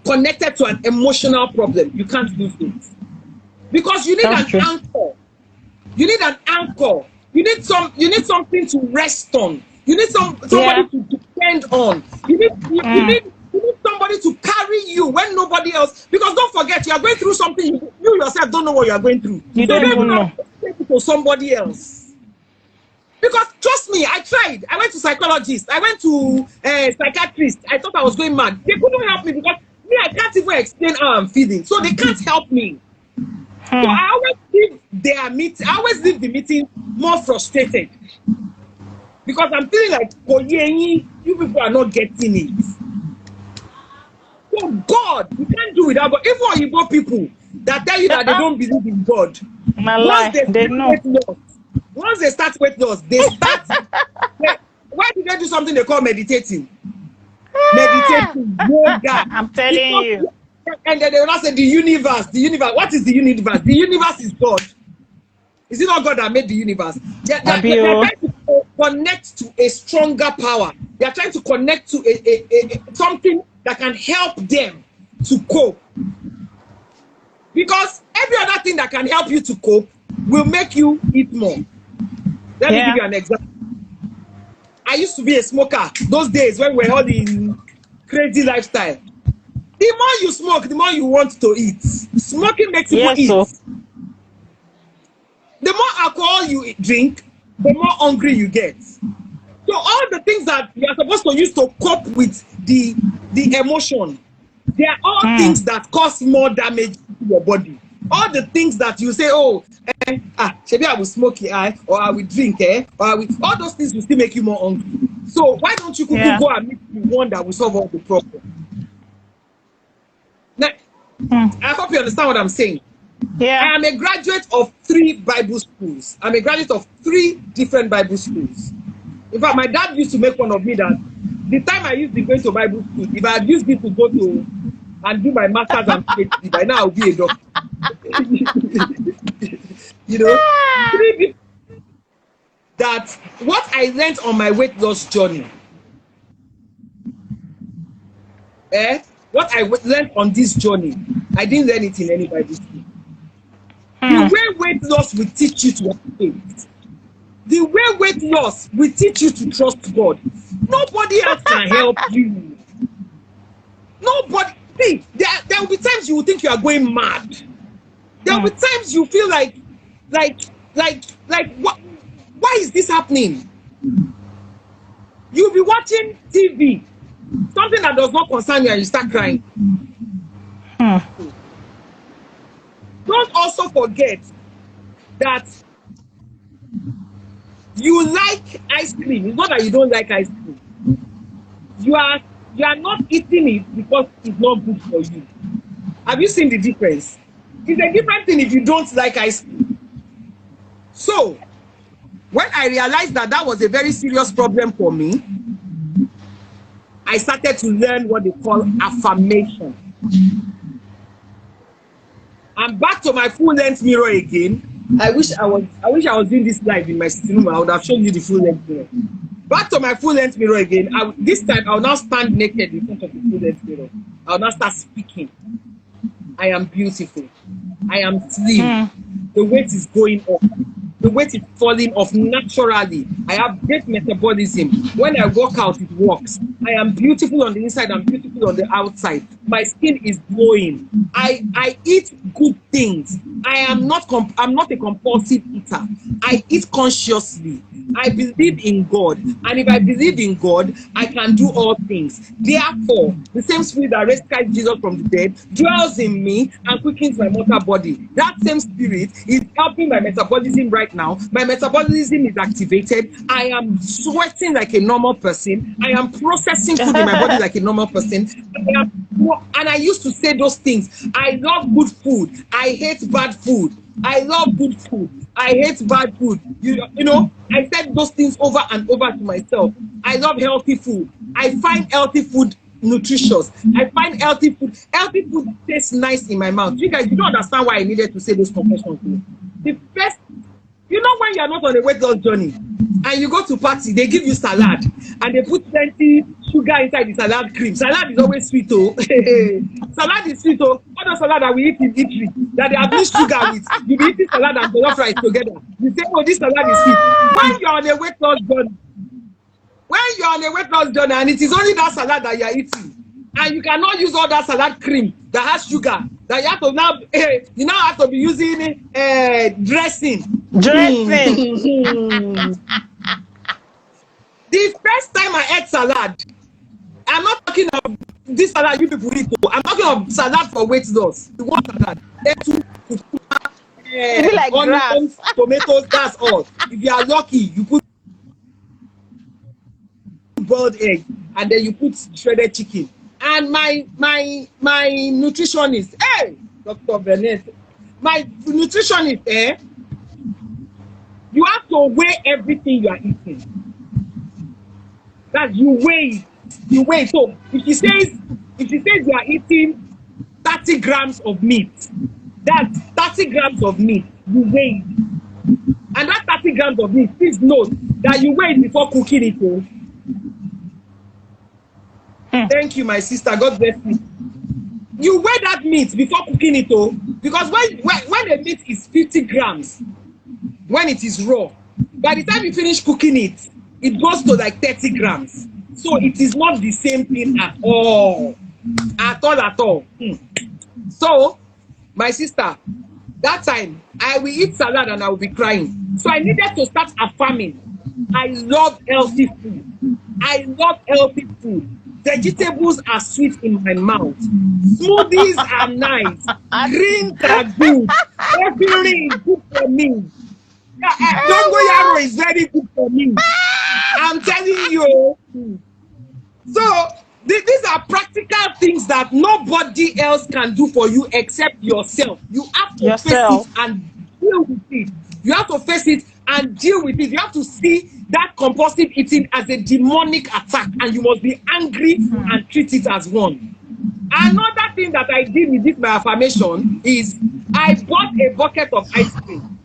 connected to an emotional problem, you can't lose it. Because you need an anchor. You need an anchor. You need something to rest on. You need somebody to depend on. You need somebody to carry you when nobody else. Because don't forget, you are going through something you yourself don't know what you are going through. You don't even know. To somebody else. Because trust me, I tried. I went to psychologists. I went to psychiatrists. I thought I was going mad. They couldn't help me because I can't even explain how I'm feeling. So they can't help me. So I always leave their meeting. I always leave the meeting more frustrated because I'm feeling like, oh yeah, you people are not getting it. So God, you can't do without. But even Igbo people that tell you that they don't believe in God, once they start weight loss, they start. Why did they do something they call meditating? Meditating, yoga. I'm telling you. And then they will not say the universe. What is the universe? The universe is God. Is it not God that made the universe? They're trying to connect to a stronger power. They're trying to connect to something that can help them to cope. Because every other thing that can help you to cope will make you eat more. Let me give you an example. I used to be a smoker those days when we were all in crazy lifestyle. The more you smoke, the more you want to eat. Smoking makes people eat. So. The more alcohol you drink, the more hungry you get. So all the things that you are supposed to use to cope with the emotion, they are all things that cause more damage to your body. All the things that you say, oh, maybe I will smoke, or I will drink, or all those things will still make you more hungry. So why don't you go and meet the one that will solve all the problems? Now, I hope you understand what I'm saying. Yeah. I am a graduate of 3 Bible schools. I'm a graduate of 3 different Bible schools. In fact, my dad used to make fun of me that the time I used to go to Bible school, if I had used it to go to and do my master's and PhD, by now I'll be a doctor. You know, 3 that what I learned on my weight loss journey, what I learned on this journey, I didn't learn it in any Bible school. The way weight loss will teach you to have faith. The way weight loss will teach you to trust God. Nobody else can help you. Nobody. See, there will be times you will think you are going mad. There will be times you feel like what? Why is this happening? You'll be watching TV, something that does not concern you, and you start crying. Don't also forget that you like ice cream. It's not that you don't like ice cream. You are not eating it because it's not good for you. Have you seen the difference? It's a different thing if you don't like ice cream. So, when I realized that was a very serious problem for me, I started to learn what they call affirmation. I'm back to my full length mirror again. I wish I was doing this live in my sitting room. I would have shown you the full length mirror. Back to my full length mirror again. This time I'll now stand naked in front of the full length mirror. I'll now start speaking. I am beautiful. I am slim. The weight is going up. The weight is falling off naturally. I have great metabolism. When I work out, it works. I am beautiful on the inside. I'm beautiful on the outside. My skin is glowing. I eat good things. I'm not a compulsive eater. I eat consciously. I believe in God. And if I believe in God, I can do all things. Therefore, the same spirit that raised Christ Jesus from the dead dwells in me and quickens my mortal body. That same spirit is helping my metabolism right now. My metabolism is activated. I am sweating like a normal person. I am processing food in my body like a normal person. And I used to say those things. I love good food. I hate bad food. I love good food. I hate bad food. You know, I said those things over and over to myself. I love healthy food. I find healthy food nutritious. I find healthy food tastes nice in my mouth. You guys, you don't understand why I needed to say those confessions to you. The first, you know, when you are not on a weight loss journey and you go to party, they give you salad and they put plenty sugar inside the salad cream. Salad is always sweet, oh. Salad is sweet, oh. All the salad that we eat in Italy that they have mixed sugar with, you be eating salad and jollof rice together. You say, oh, this salad is sweet. When you're on a weight loss journey, and it is only that salad that you are eating, and you cannot use all that salad cream that has sugar, that you have to now, you now have to be using dressing. The first time I ate salad, I'm not talking of this salad you people eat. I'm talking of salad for weight loss. The one salad. Like onions, tomatoes, that's all. If you are lucky, you put boiled egg and then you put shredded chicken. And my nutritionist, Dr. Bennett, my nutritionist, you have to weigh everything you are eating. That you weigh. So if she says you are eating 30 grams of meat, that's 30 grams of meat. You weigh. And that 30 grams of meat, please note that you weigh it before cooking it. Oh. Thank you, my sister. God bless you. You weigh that meat before cooking it, oh, because when the meat is 50 grams, when it is raw, by the time you finish cooking it, it goes to like 30 grams. So it is not the same thing at all. At all, at all. So, my sister, that time, I will eat salad and I will be crying. So I needed to start affirming. I love healthy food. I love healthy food. Vegetables are sweet in my mouth. Smoothies are nice. Greens are good. Everything is good for me. Dongoyaro is very good for me. I'm telling you. So these are practical things that nobody else can do for you except yourself. You have to face it and deal with it. You have to face it and deal with it. You have to see that compulsive eating as a demonic attack, and you must be angry and treat it as one. Another thing that I did with this my affirmation is I bought a bucket of ice cream.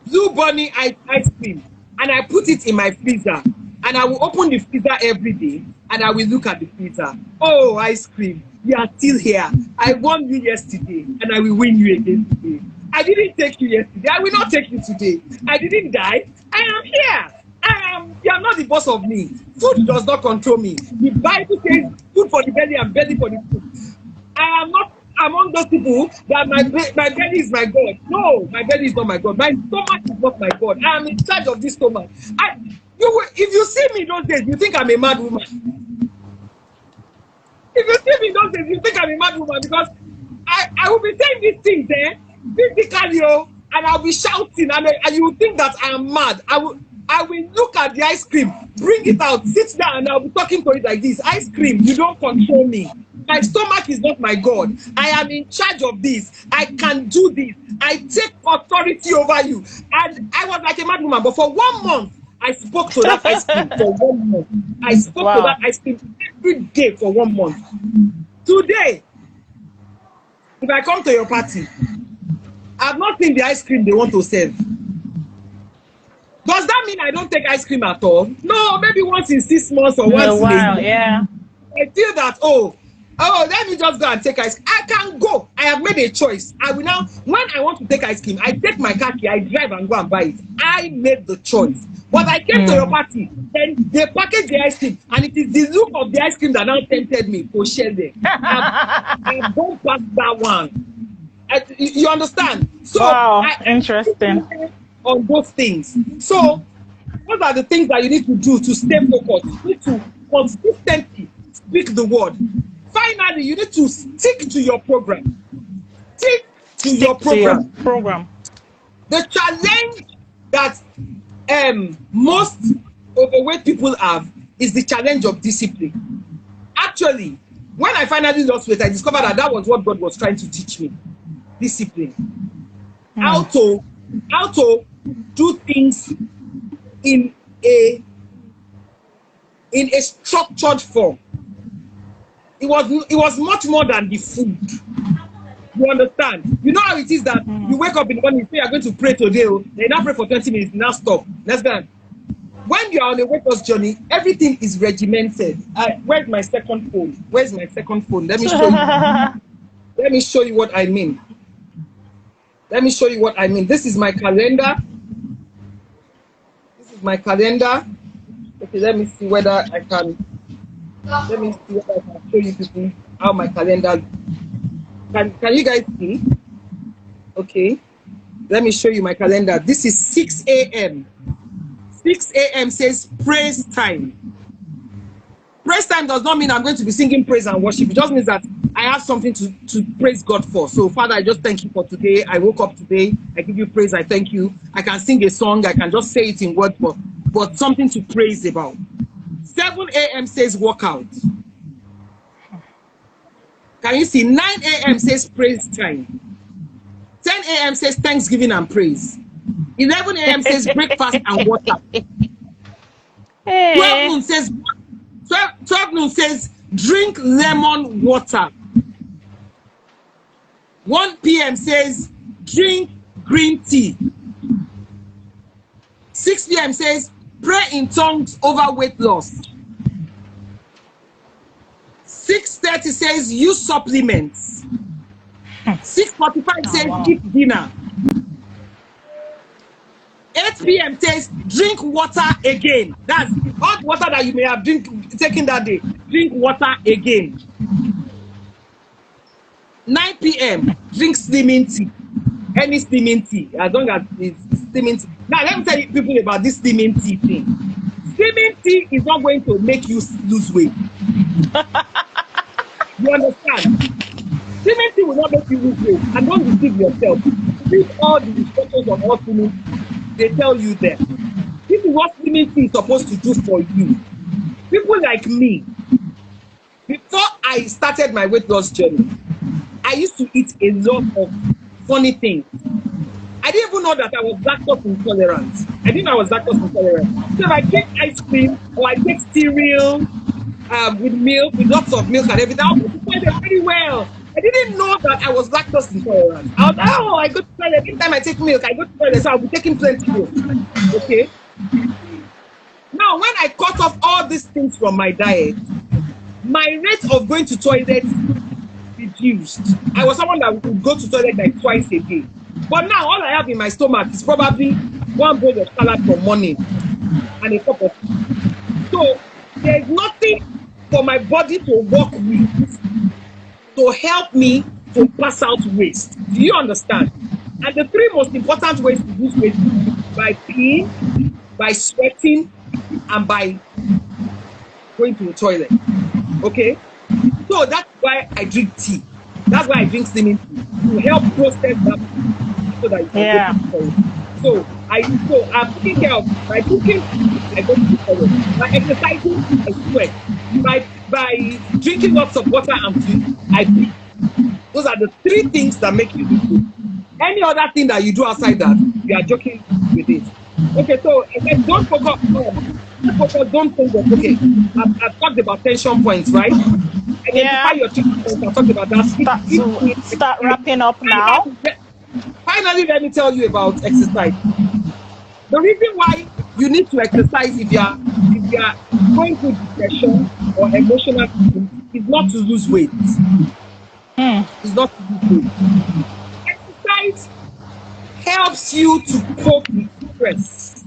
Blue Bunny ice cream, and I put it in my freezer, and I will open the freezer every day and I will look at the freezer. Oh, ice cream, you are still here. I won you yesterday and I will win you again today. I didn't take you yesterday, I will not take you today. I didn't die, I am here. You are not the boss of me. Food does not control me. The Bible says food for the belly and belly for the food. I am not among those people that my belly is my God. No, my belly is not my God. My stomach is not my God. I am in charge of this stomach. If you see me those days, you think I'm a mad woman. If you see me those days, you think I'm a mad woman, because I will be saying these things there, physically, and I'll be shouting, and you will think that I am mad. I will look at the ice cream, bring it out, sit down, and I'll be talking to it like this. Ice cream, you don't control me. My stomach is not my God. I am in charge of this. I can do this. I take authority over you. And I was like a mad woman, but for 1 month, I spoke to that ice cream for 1 month. I spoke to that ice cream every day for 1 month. Today, if I come to your party, I've not seen the ice cream they want to serve. Does that mean I don't take ice cream at all? No, maybe once in 6 months or once in a year. Yeah. I feel that, let me just go and take ice cream. I can go. I have made a choice. I will now, when I want to take ice cream, I take my car key, I drive and go and buy it. I made the choice. But I came to your party, then they packaged the ice cream, and it is the look of the ice cream that now tempted me to share them. I've gone past that one. You understand? So wow, interesting. On those things. So those are the things that you need to do to stay focused. You need to consistently speak the word. Finally, you need to stick to your program. Stick to your program. The challenge that most overweight people have is the challenge of discipline. Actually, when I finally lost weight, I discovered that was what God was trying to teach me. Discipline. How to do things in a structured form. It was much more than the food. You understand? You know how it is that you wake up in the morning, you say you're going to pray today, then now pray for 20 minutes, now stop. Let's go. When you are on a weight loss journey, everything is regimented. Where's my second phone? Where's my second phone? Let me show you. Let me show you what I mean. Let me show you what I mean. This is my calendar. This is my calendar. Okay, let me see whether I can. Let me see whether I can show you people how my calendar. Can you guys see? Okay. Let me show you my calendar. This is 6 a.m. 6 a.m. says praise time. Praise time does not mean I'm going to be singing praise and worship. It just means that I have something to praise God for. So, Father, I just thank you for today. I woke up today. I give you praise. I thank you. I can sing a song. I can just say it in words, but something to praise about. 7 a.m. says workout. Can you see? 9 a.m. says praise time. 10 a.m. says thanksgiving and praise. 11 a.m. says breakfast and water. 12 noon says drink lemon water. 1 p.m. says drink green tea. 6 p.m. says pray in tongues over weight loss. 6:30 says use supplements. 6:45 says eat dinner. 8 p.m. says drink water again. That's all the water that you may have taken that day. Drink water again. 9 p.m. drink steaming tea. Any steaming tea, as long as it's steaming tea. Now let me tell you people about this steaming tea thing. Steaming tea is not going to make you lose weight. You understand? Steaming tea will not make you lose weight. And don't deceive yourself. Read all the instructions on what steaming tea. They tell you that. This is what steaming tea is supposed to do for you. People like me, before I started my weight loss journey, I used to eat a lot of funny things. I didn't even know that I was lactose intolerant. I didn't know I was lactose intolerant. So if I take ice cream or I take cereal with milk, with lots of milk and everything, I was find it very well. I didn't know that I was lactose intolerant. I was I go to toilet. Every time I take milk, I go to toilet, so I'll be taking plenty milk. Okay? Now, when I cut off all these things from my diet, my rate of going to toilet reduced. I was someone that would go to toilet like twice a day. But now, all I have in my stomach is probably one bowl of salad for morning and a cup of tea. So, there's nothing for my body to work with to help me to pass out waste. Do you understand? And the 3 most important ways to lose weight is by peeing, by sweating, and by going to the toilet. Okay? So that's why I drink tea. That's why I drink steaming tea to help process that so that you can go to the toilet. So I'm taking care of my cooking, I go to the toilet. By exercising, I sweat. By drinking lots of water and food, I breathe. Those are the 3 things that make you do good. Any other thing that you do outside that, you are joking with it. Okay, so again, don't focus, don't think that, okay, I've talked about tension points, right? Identify your tension points, I've talked about that. Start wrapping up now. Finally, let me tell you about exercise. The reason why you need to exercise if you are going through depression or emotional pain is not to lose weight. It's not to lose weight. Exercise helps you to cope with stress.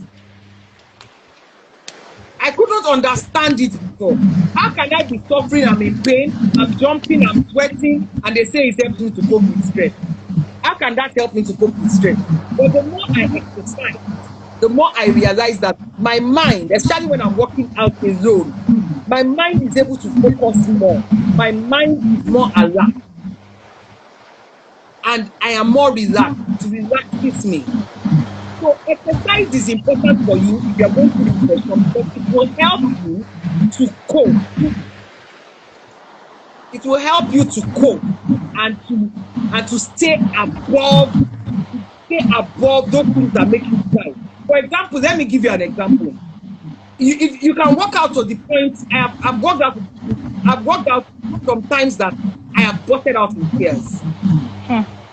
I could not understand it before. How can I be suffering? I'm in pain, I'm jumping, I'm sweating, and they say it's helping to cope with stress. How can that help me to cope with stress? But the more I exercise, the more I realize that my mind, especially when I'm working out alone, my mind is able to focus more. My mind is more alert. And I am more relaxed. To relax hits me. So exercise is important for you if you're going through depression because it will help you to cope. It will help you to cope and to stay above those things that make you cry. For example, let me give you an example. If you can walk out to the point, I've walked out sometimes that I have busted out in tears.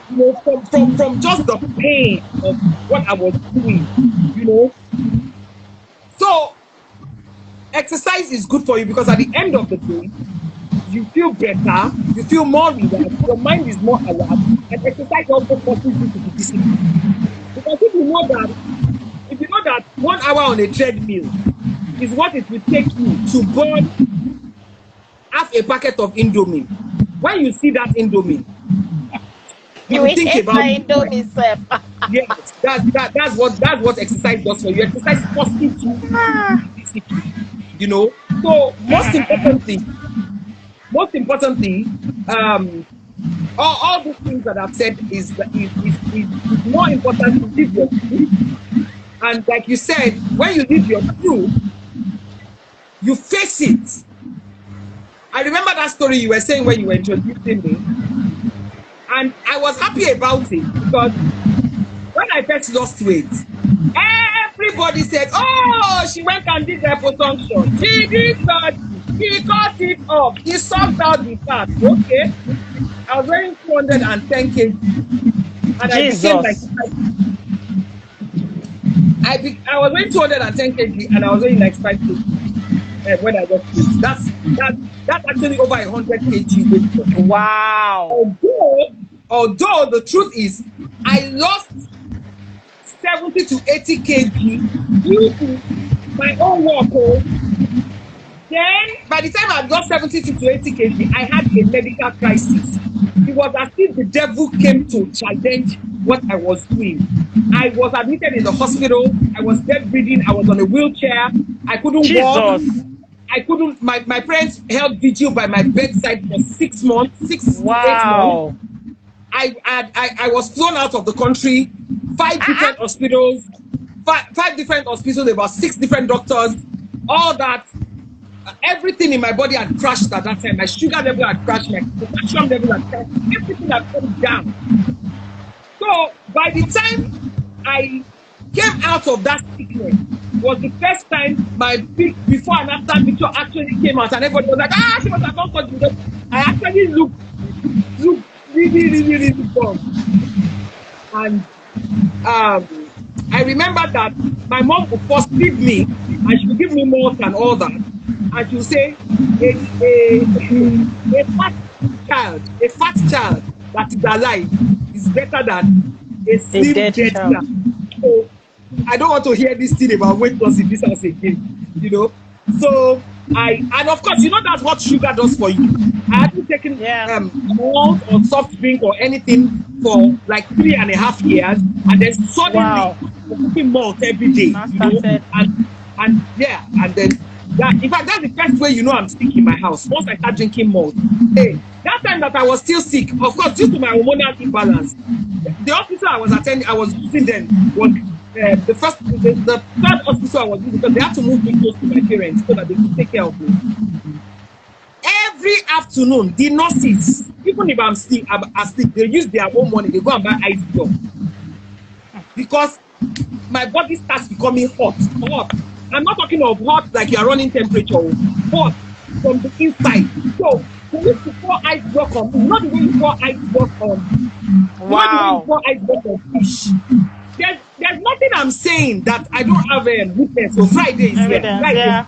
You know, from just the pain of what I was doing, you know. So exercise is good for you because at the end of the day, you feel better, you feel more relaxed, your mind is more alert, and exercise also forces you to be disciplined. Because if you know that 1 hour on a treadmill is what it will take you to burn half a packet of Indomie, when you see that Indomie, you will think about Indomie. Yes, that's what exercise does for you. Exercise forces you to be disciplined, you know. So most importantly, all these things that I've said is more important to live your truth. And like you said, when you live your truth, you face it. I remember that story you were saying when you were introducing me, and I was happy about it because when I first lost weight, everybody said, "Oh, she went and did liposuction. She did that. He cut it off. He sucked out the fat." Okay, I was wearing 210 kg. and I became like Jesus. I was weighing 210 kg and I was weighing like 5 kg when I got sick. That's actually over 100 kg weight loss. Wow. Although the truth is, I lost 70 to 80 kg due to my own work. Then, by the time I got 70 to 80 kg, I had a medical crisis. It was as if the devil came to challenge what I was doing. I was admitted in the hospital. I was bedridden. I was on a wheelchair. I couldn't walk. Jesus. I couldn't. My parents held vigil by my bedside for 6 months, 6 to 8 months. Wow. I was flown out of the country. 5 different hospitals. Five different hospitals. About 6 different doctors. All that. Everything in my body had crashed at that time. My sugar level had crashed. My potassium level had crashed. Everything had come down. So by the time I came out of that sickness, was the first time my big before and after picture actually came out, and everybody was like, "Ah, she must have done something." I actually looked really good. And I remember that my mom would first feed me, and she would give me milk and all that, and she would say, a fat child that is alive is better than a slim dead child. So I don't want to hear this thing about weight loss in this house again, you know. So and of course, you know that's what sugar does for you. I hadn't taken malt or soft drink or anything for like 3.5 years, and then suddenly I'm taking malt every day, you know? and then that, in fact, that's the first way you know I'm sick in my house. Once I start drinking malt. Hey, that time that I was still sick, of course, due to my hormonal imbalance, the hospital I was attending, I was using then was the third hospital I was using, because they had to move me close to my parents so that they could take care of me. Every afternoon, the nurses, even if I'm asleep, they use their own money, they go and buy ice block. Because my body starts becoming hot. I'm not talking of hot like you're running temperature, hot from the inside. So they used to pour ice block on me, not the way you pour ice block on. Not the way you pour ice block on fish. There's nothing I'm saying that I don't have a witness. So Friday is here.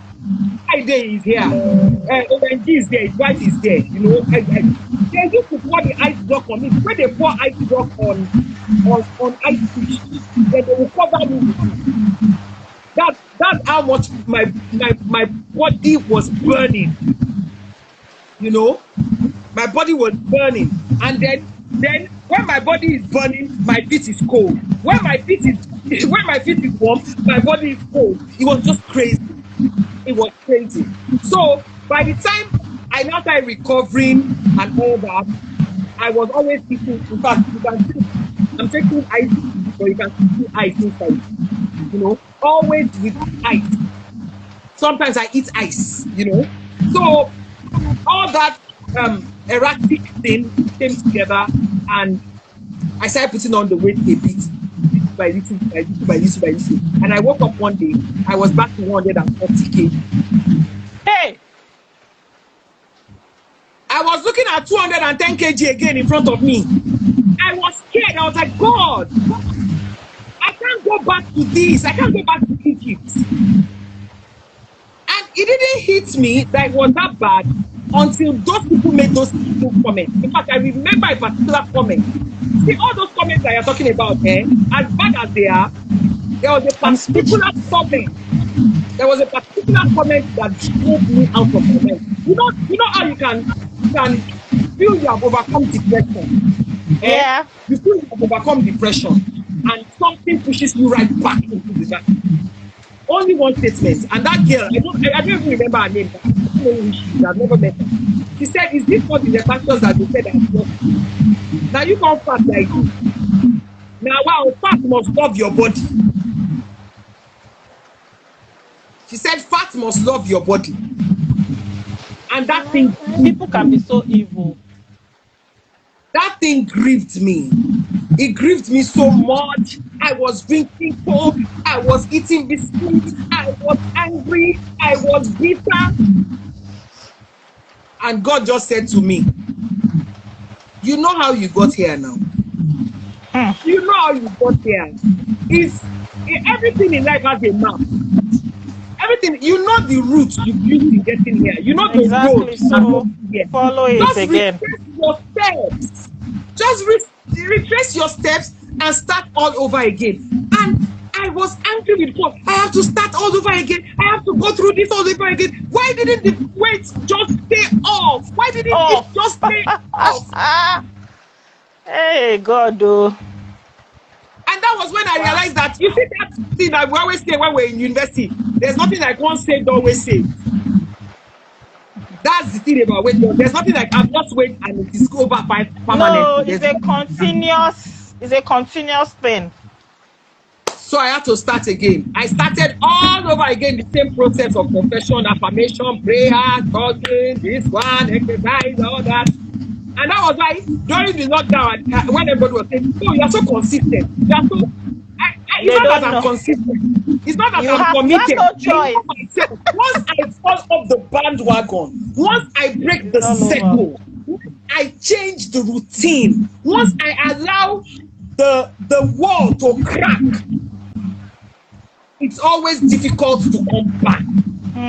Friday is here. ONG is there. His wife is there. You know, they used to pour the ice block on me. When they pour ice block on ice fish, then they will cover me. That's how much my body was burning. You know, my body was burning, and then when my body is burning, my feet is cold. When my feet is warm, my body is cold. It was just crazy. It was crazy. So by the time I now started recovering and all that, I was always eating. In fact, you can see I'm taking ice, so you can see ice inside. You know, always with ice. Sometimes I eat ice, you know. So all that erratic thing came together, and I started putting on the weight a bit, by little. And I woke up one day, I was back to 140 kg. Hey! I was looking at 210 kg again in front of me. I was scared. I was like, God, I can't go back to this. I can't go back to Egypt. And it didn't hit me that it was that bad until those people made those evil comments. In fact, I remember a particular comment. See, all those comments that you're talking about, as bad as they are, there was a particular comment. There was a particular comment that drove me out of my mind. You know how you can feel you have overcome depression. Yeah. You feel you have overcome depression, and something pushes you right back into the dark. Only one statement, and that girl, I don't even remember her name. I don't know who she is. I've never met her. She said, "Is this not the Lepacious that they said I love you? Now you can't fast like this. Now, wow, fat must love your body." She said, "Fat must love your body." And that thing, people can be so evil. That thing grieved me. It grieved me so much. I was drinking coke. I was eating biscuits. I was angry. I was bitter. And God just said to me, "You know how you got here now?" You know how you got there. Everything in life has a map. Everything, you know the route you used in getting here. You know the road Exactly. you are So going here. follow it Just again. retrace your steps. Just retrace your steps and start all over again. And I was angry with God. I have to start all over again. I have to go through this all over again. Why didn't the weight just stay off? Why didn't it Off. just stay off? Hey, God, though. And that was when I realized that, you see, that thing that we always say when we're in university, there's nothing like one saved, always saved. That's the thing about weight loss. There's nothing like I've lost weight and it is over permanently. No, it's There's a continuous thing. So I had to start again. I started all over again, the same process of confession, affirmation, prayer, talking, this one, exercise, all that. And that was why during the lockdown, when everybody was saying, "Oh, you are so consistent. You are so," it's They not that don't I'm know. consistent. It's not that You I'm have committed. no choice. I know myself. Once I fall off the bandwagon, once I break the It's all over. circle, once I change the routine, once I allow the wall to crack, it's always difficult to come back.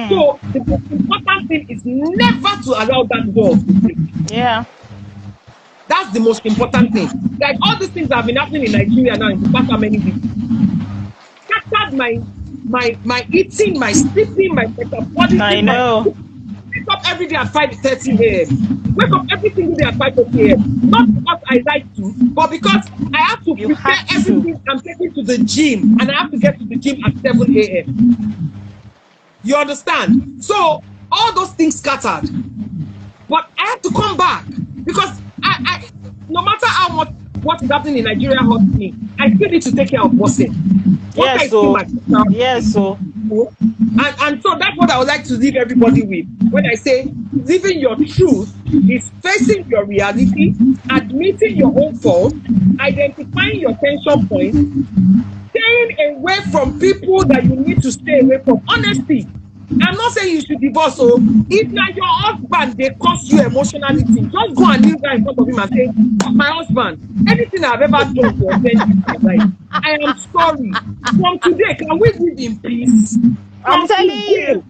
So the most important thing is never to allow that wall to break. Yeah. That's the most important thing. Like all these things that have been happening in Nigeria now in the past how many weeks scattered my eating, my sleeping, my metabolism. I know. Wake up every day at 5:30 a.m. Wake up every single day at 5:30 a.m. Not because I like to, but because I have to You prepare have to. everything I'm taking to the gym, and I have to get to the gym at 7 a.m. You understand? So all those things scattered, but I have to come back because I no matter how much what is happening in Nigeria hurts me, I still need to take care of Bose. Yes, so. Yes, so. And so that's what I would like to leave everybody with. When I say living your truth is facing your reality, admitting your own fault, identifying your tension points, staying away from people that you need to stay away from. Honesty. I'm not saying you should divorce. So if like your husband, they cost you emotionally, just go and kneel down in front of him and say, "My husband, anything I've ever done to offend you in my life, I am sorry. From today, can we live in peace?" I'm telling you.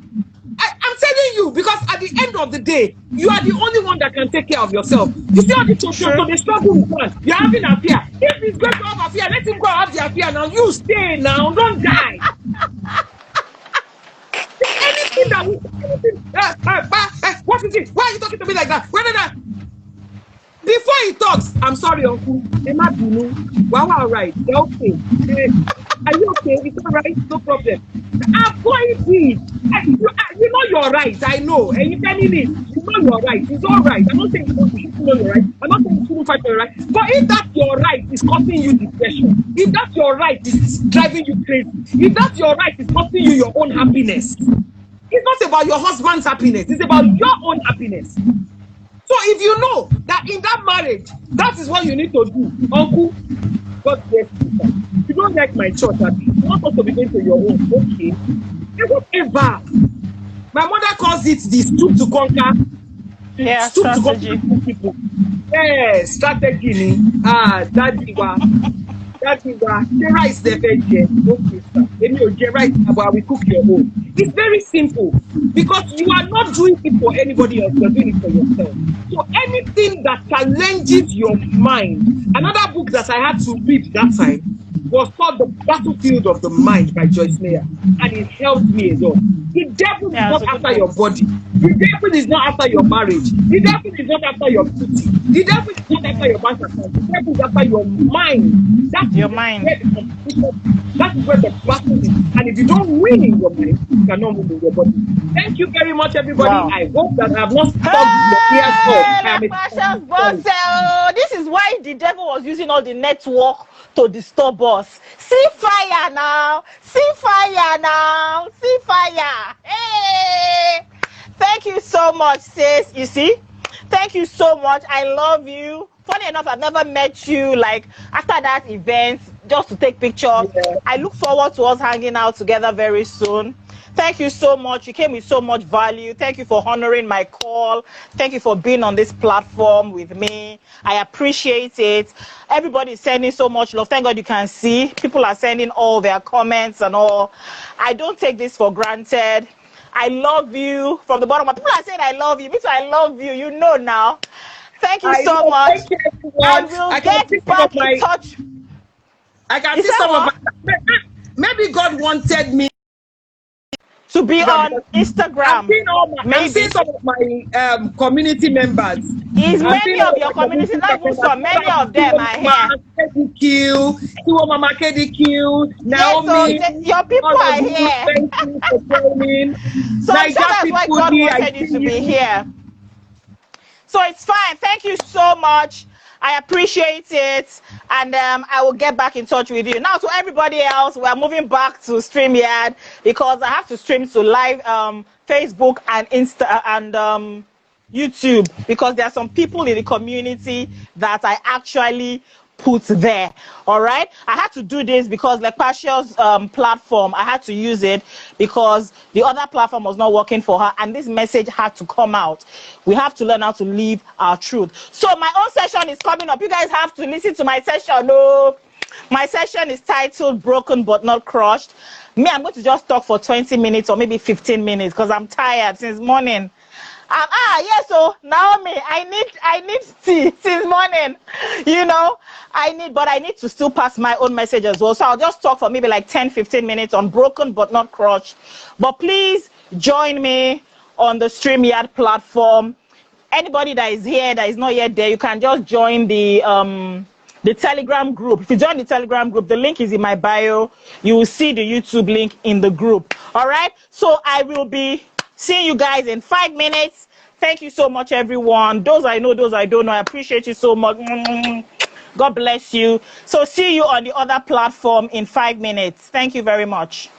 I'm telling you, because at the end of the day, you are the only one that can take care of yourself. You see all the children, so they struggle with one. You're having an affair. If he's going to have an affair, let him go have the affair now. You stay now, don't die. Anything that what is it? Why are you talking to me like that? Before he talks, I'm sorry, uncle. Emma Bunu. Wow, all right. They're okay. Are you okay? It's all right. No problem. Avoid it. You know you're right. I know. And you're telling me, you know you're right. It's all right. I'm not saying you shouldn't know you're right. I'm not saying you shouldn't fight for your right. But if that your right is causing you depression, if that your right is driving you crazy, if that your right is costing you your own happiness, it's not about your husband's happiness. It's about your own happiness. So if you know that in that marriage, that is what you need to do, uncle, God bless you. You don't like my church, you want us to be going to your own, okay? Whatever. My mother calls it the stoop to conquer. Yeah, stoop strategy. to conquer people. Yeah, strategy. The rice they fed here. Okay, sir. The rice, but we cook your own. It's very simple because you are not doing it for anybody else. You're doing it for yourself. So anything that challenges your mind. Another book that I had to read that time was called The Battlefield of the Mind by Joyce Meyer, and it helped me a lot. The devil is not after your body. The devil is not after your marriage. The devil is not after your beauty. The devil is not after your bank account. The devil is after your mind. That's your mind. That is where the battle is. And if you don't win in your mind, you cannot win in your body. Thank you very much, everybody. Wow. I hope that I have not stopped your ears off. Lepacious Bose. This is why the devil was using all the network to disturb us. See fire now. See fire now. See fire. Hey. Thank you so much, sis. You see? Thank you so much. I love you. Funny enough, I've never met you like after that event just to take pictures. Yeah. I look forward to us hanging out together very soon. Thank you so much. You came with so much value. Thank you for honoring my call. Thank you for being on this platform with me. I appreciate it. Everybody is sending so much love. Thank God you can see. People are sending all their comments and all. I don't take this for granted. I love you from the bottom. People are saying I love you. Me too, I love you. You know now. Thank you so much. Thank you, I everyone. will I can see get some of back in touch. I can Is see that some of what? my. Maybe God wanted me To be on I'm Instagram, seeing I'm seeing maybe. some of my community members. Is I'm seeing many all of of your my community, community not even members. some, many of them are here. Tiwo Mama KDQ, Yes, so Naomi, your people all of are you, here. thank you for joining. So I'm sure Niger that's why people, God I wanted you see to be you. here. So it's fine. Thank you so much. I appreciate it. And I will get back in touch with you. Now to everybody else, we're moving back to StreamYard because I have to stream to live Facebook and Insta and YouTube because there are some people in the community that I actually put there. All right, I had to do this because Lepacious platform, I had to use it because the other platform was not working for her, and this message had to come out. We have to learn how to live our truth. So my own session is coming up. You guys have to listen to my session. No, my session is titled Broken But Not Crushed. Me, I'm going to just talk for 20 minutes or maybe 15 minutes because I'm tired since morning. Yes, so Naomi, I need tea since morning. You know, but I need to still pass my own message as well. So I'll just talk for maybe like 10-15 minutes on Broken But Not Crushed. But please join me on the StreamYard platform. Anybody that is here that is not yet there, you can just join the Telegram group. If you join the Telegram group, the link is in my bio. You will see the YouTube link in the group. All right, so I will be seeing you guys in 5 minutes. Thank you so much, everyone. Those I know, those I don't know, I appreciate you so much. God bless you. So see you on the other platform in 5 minutes. Thank you very much.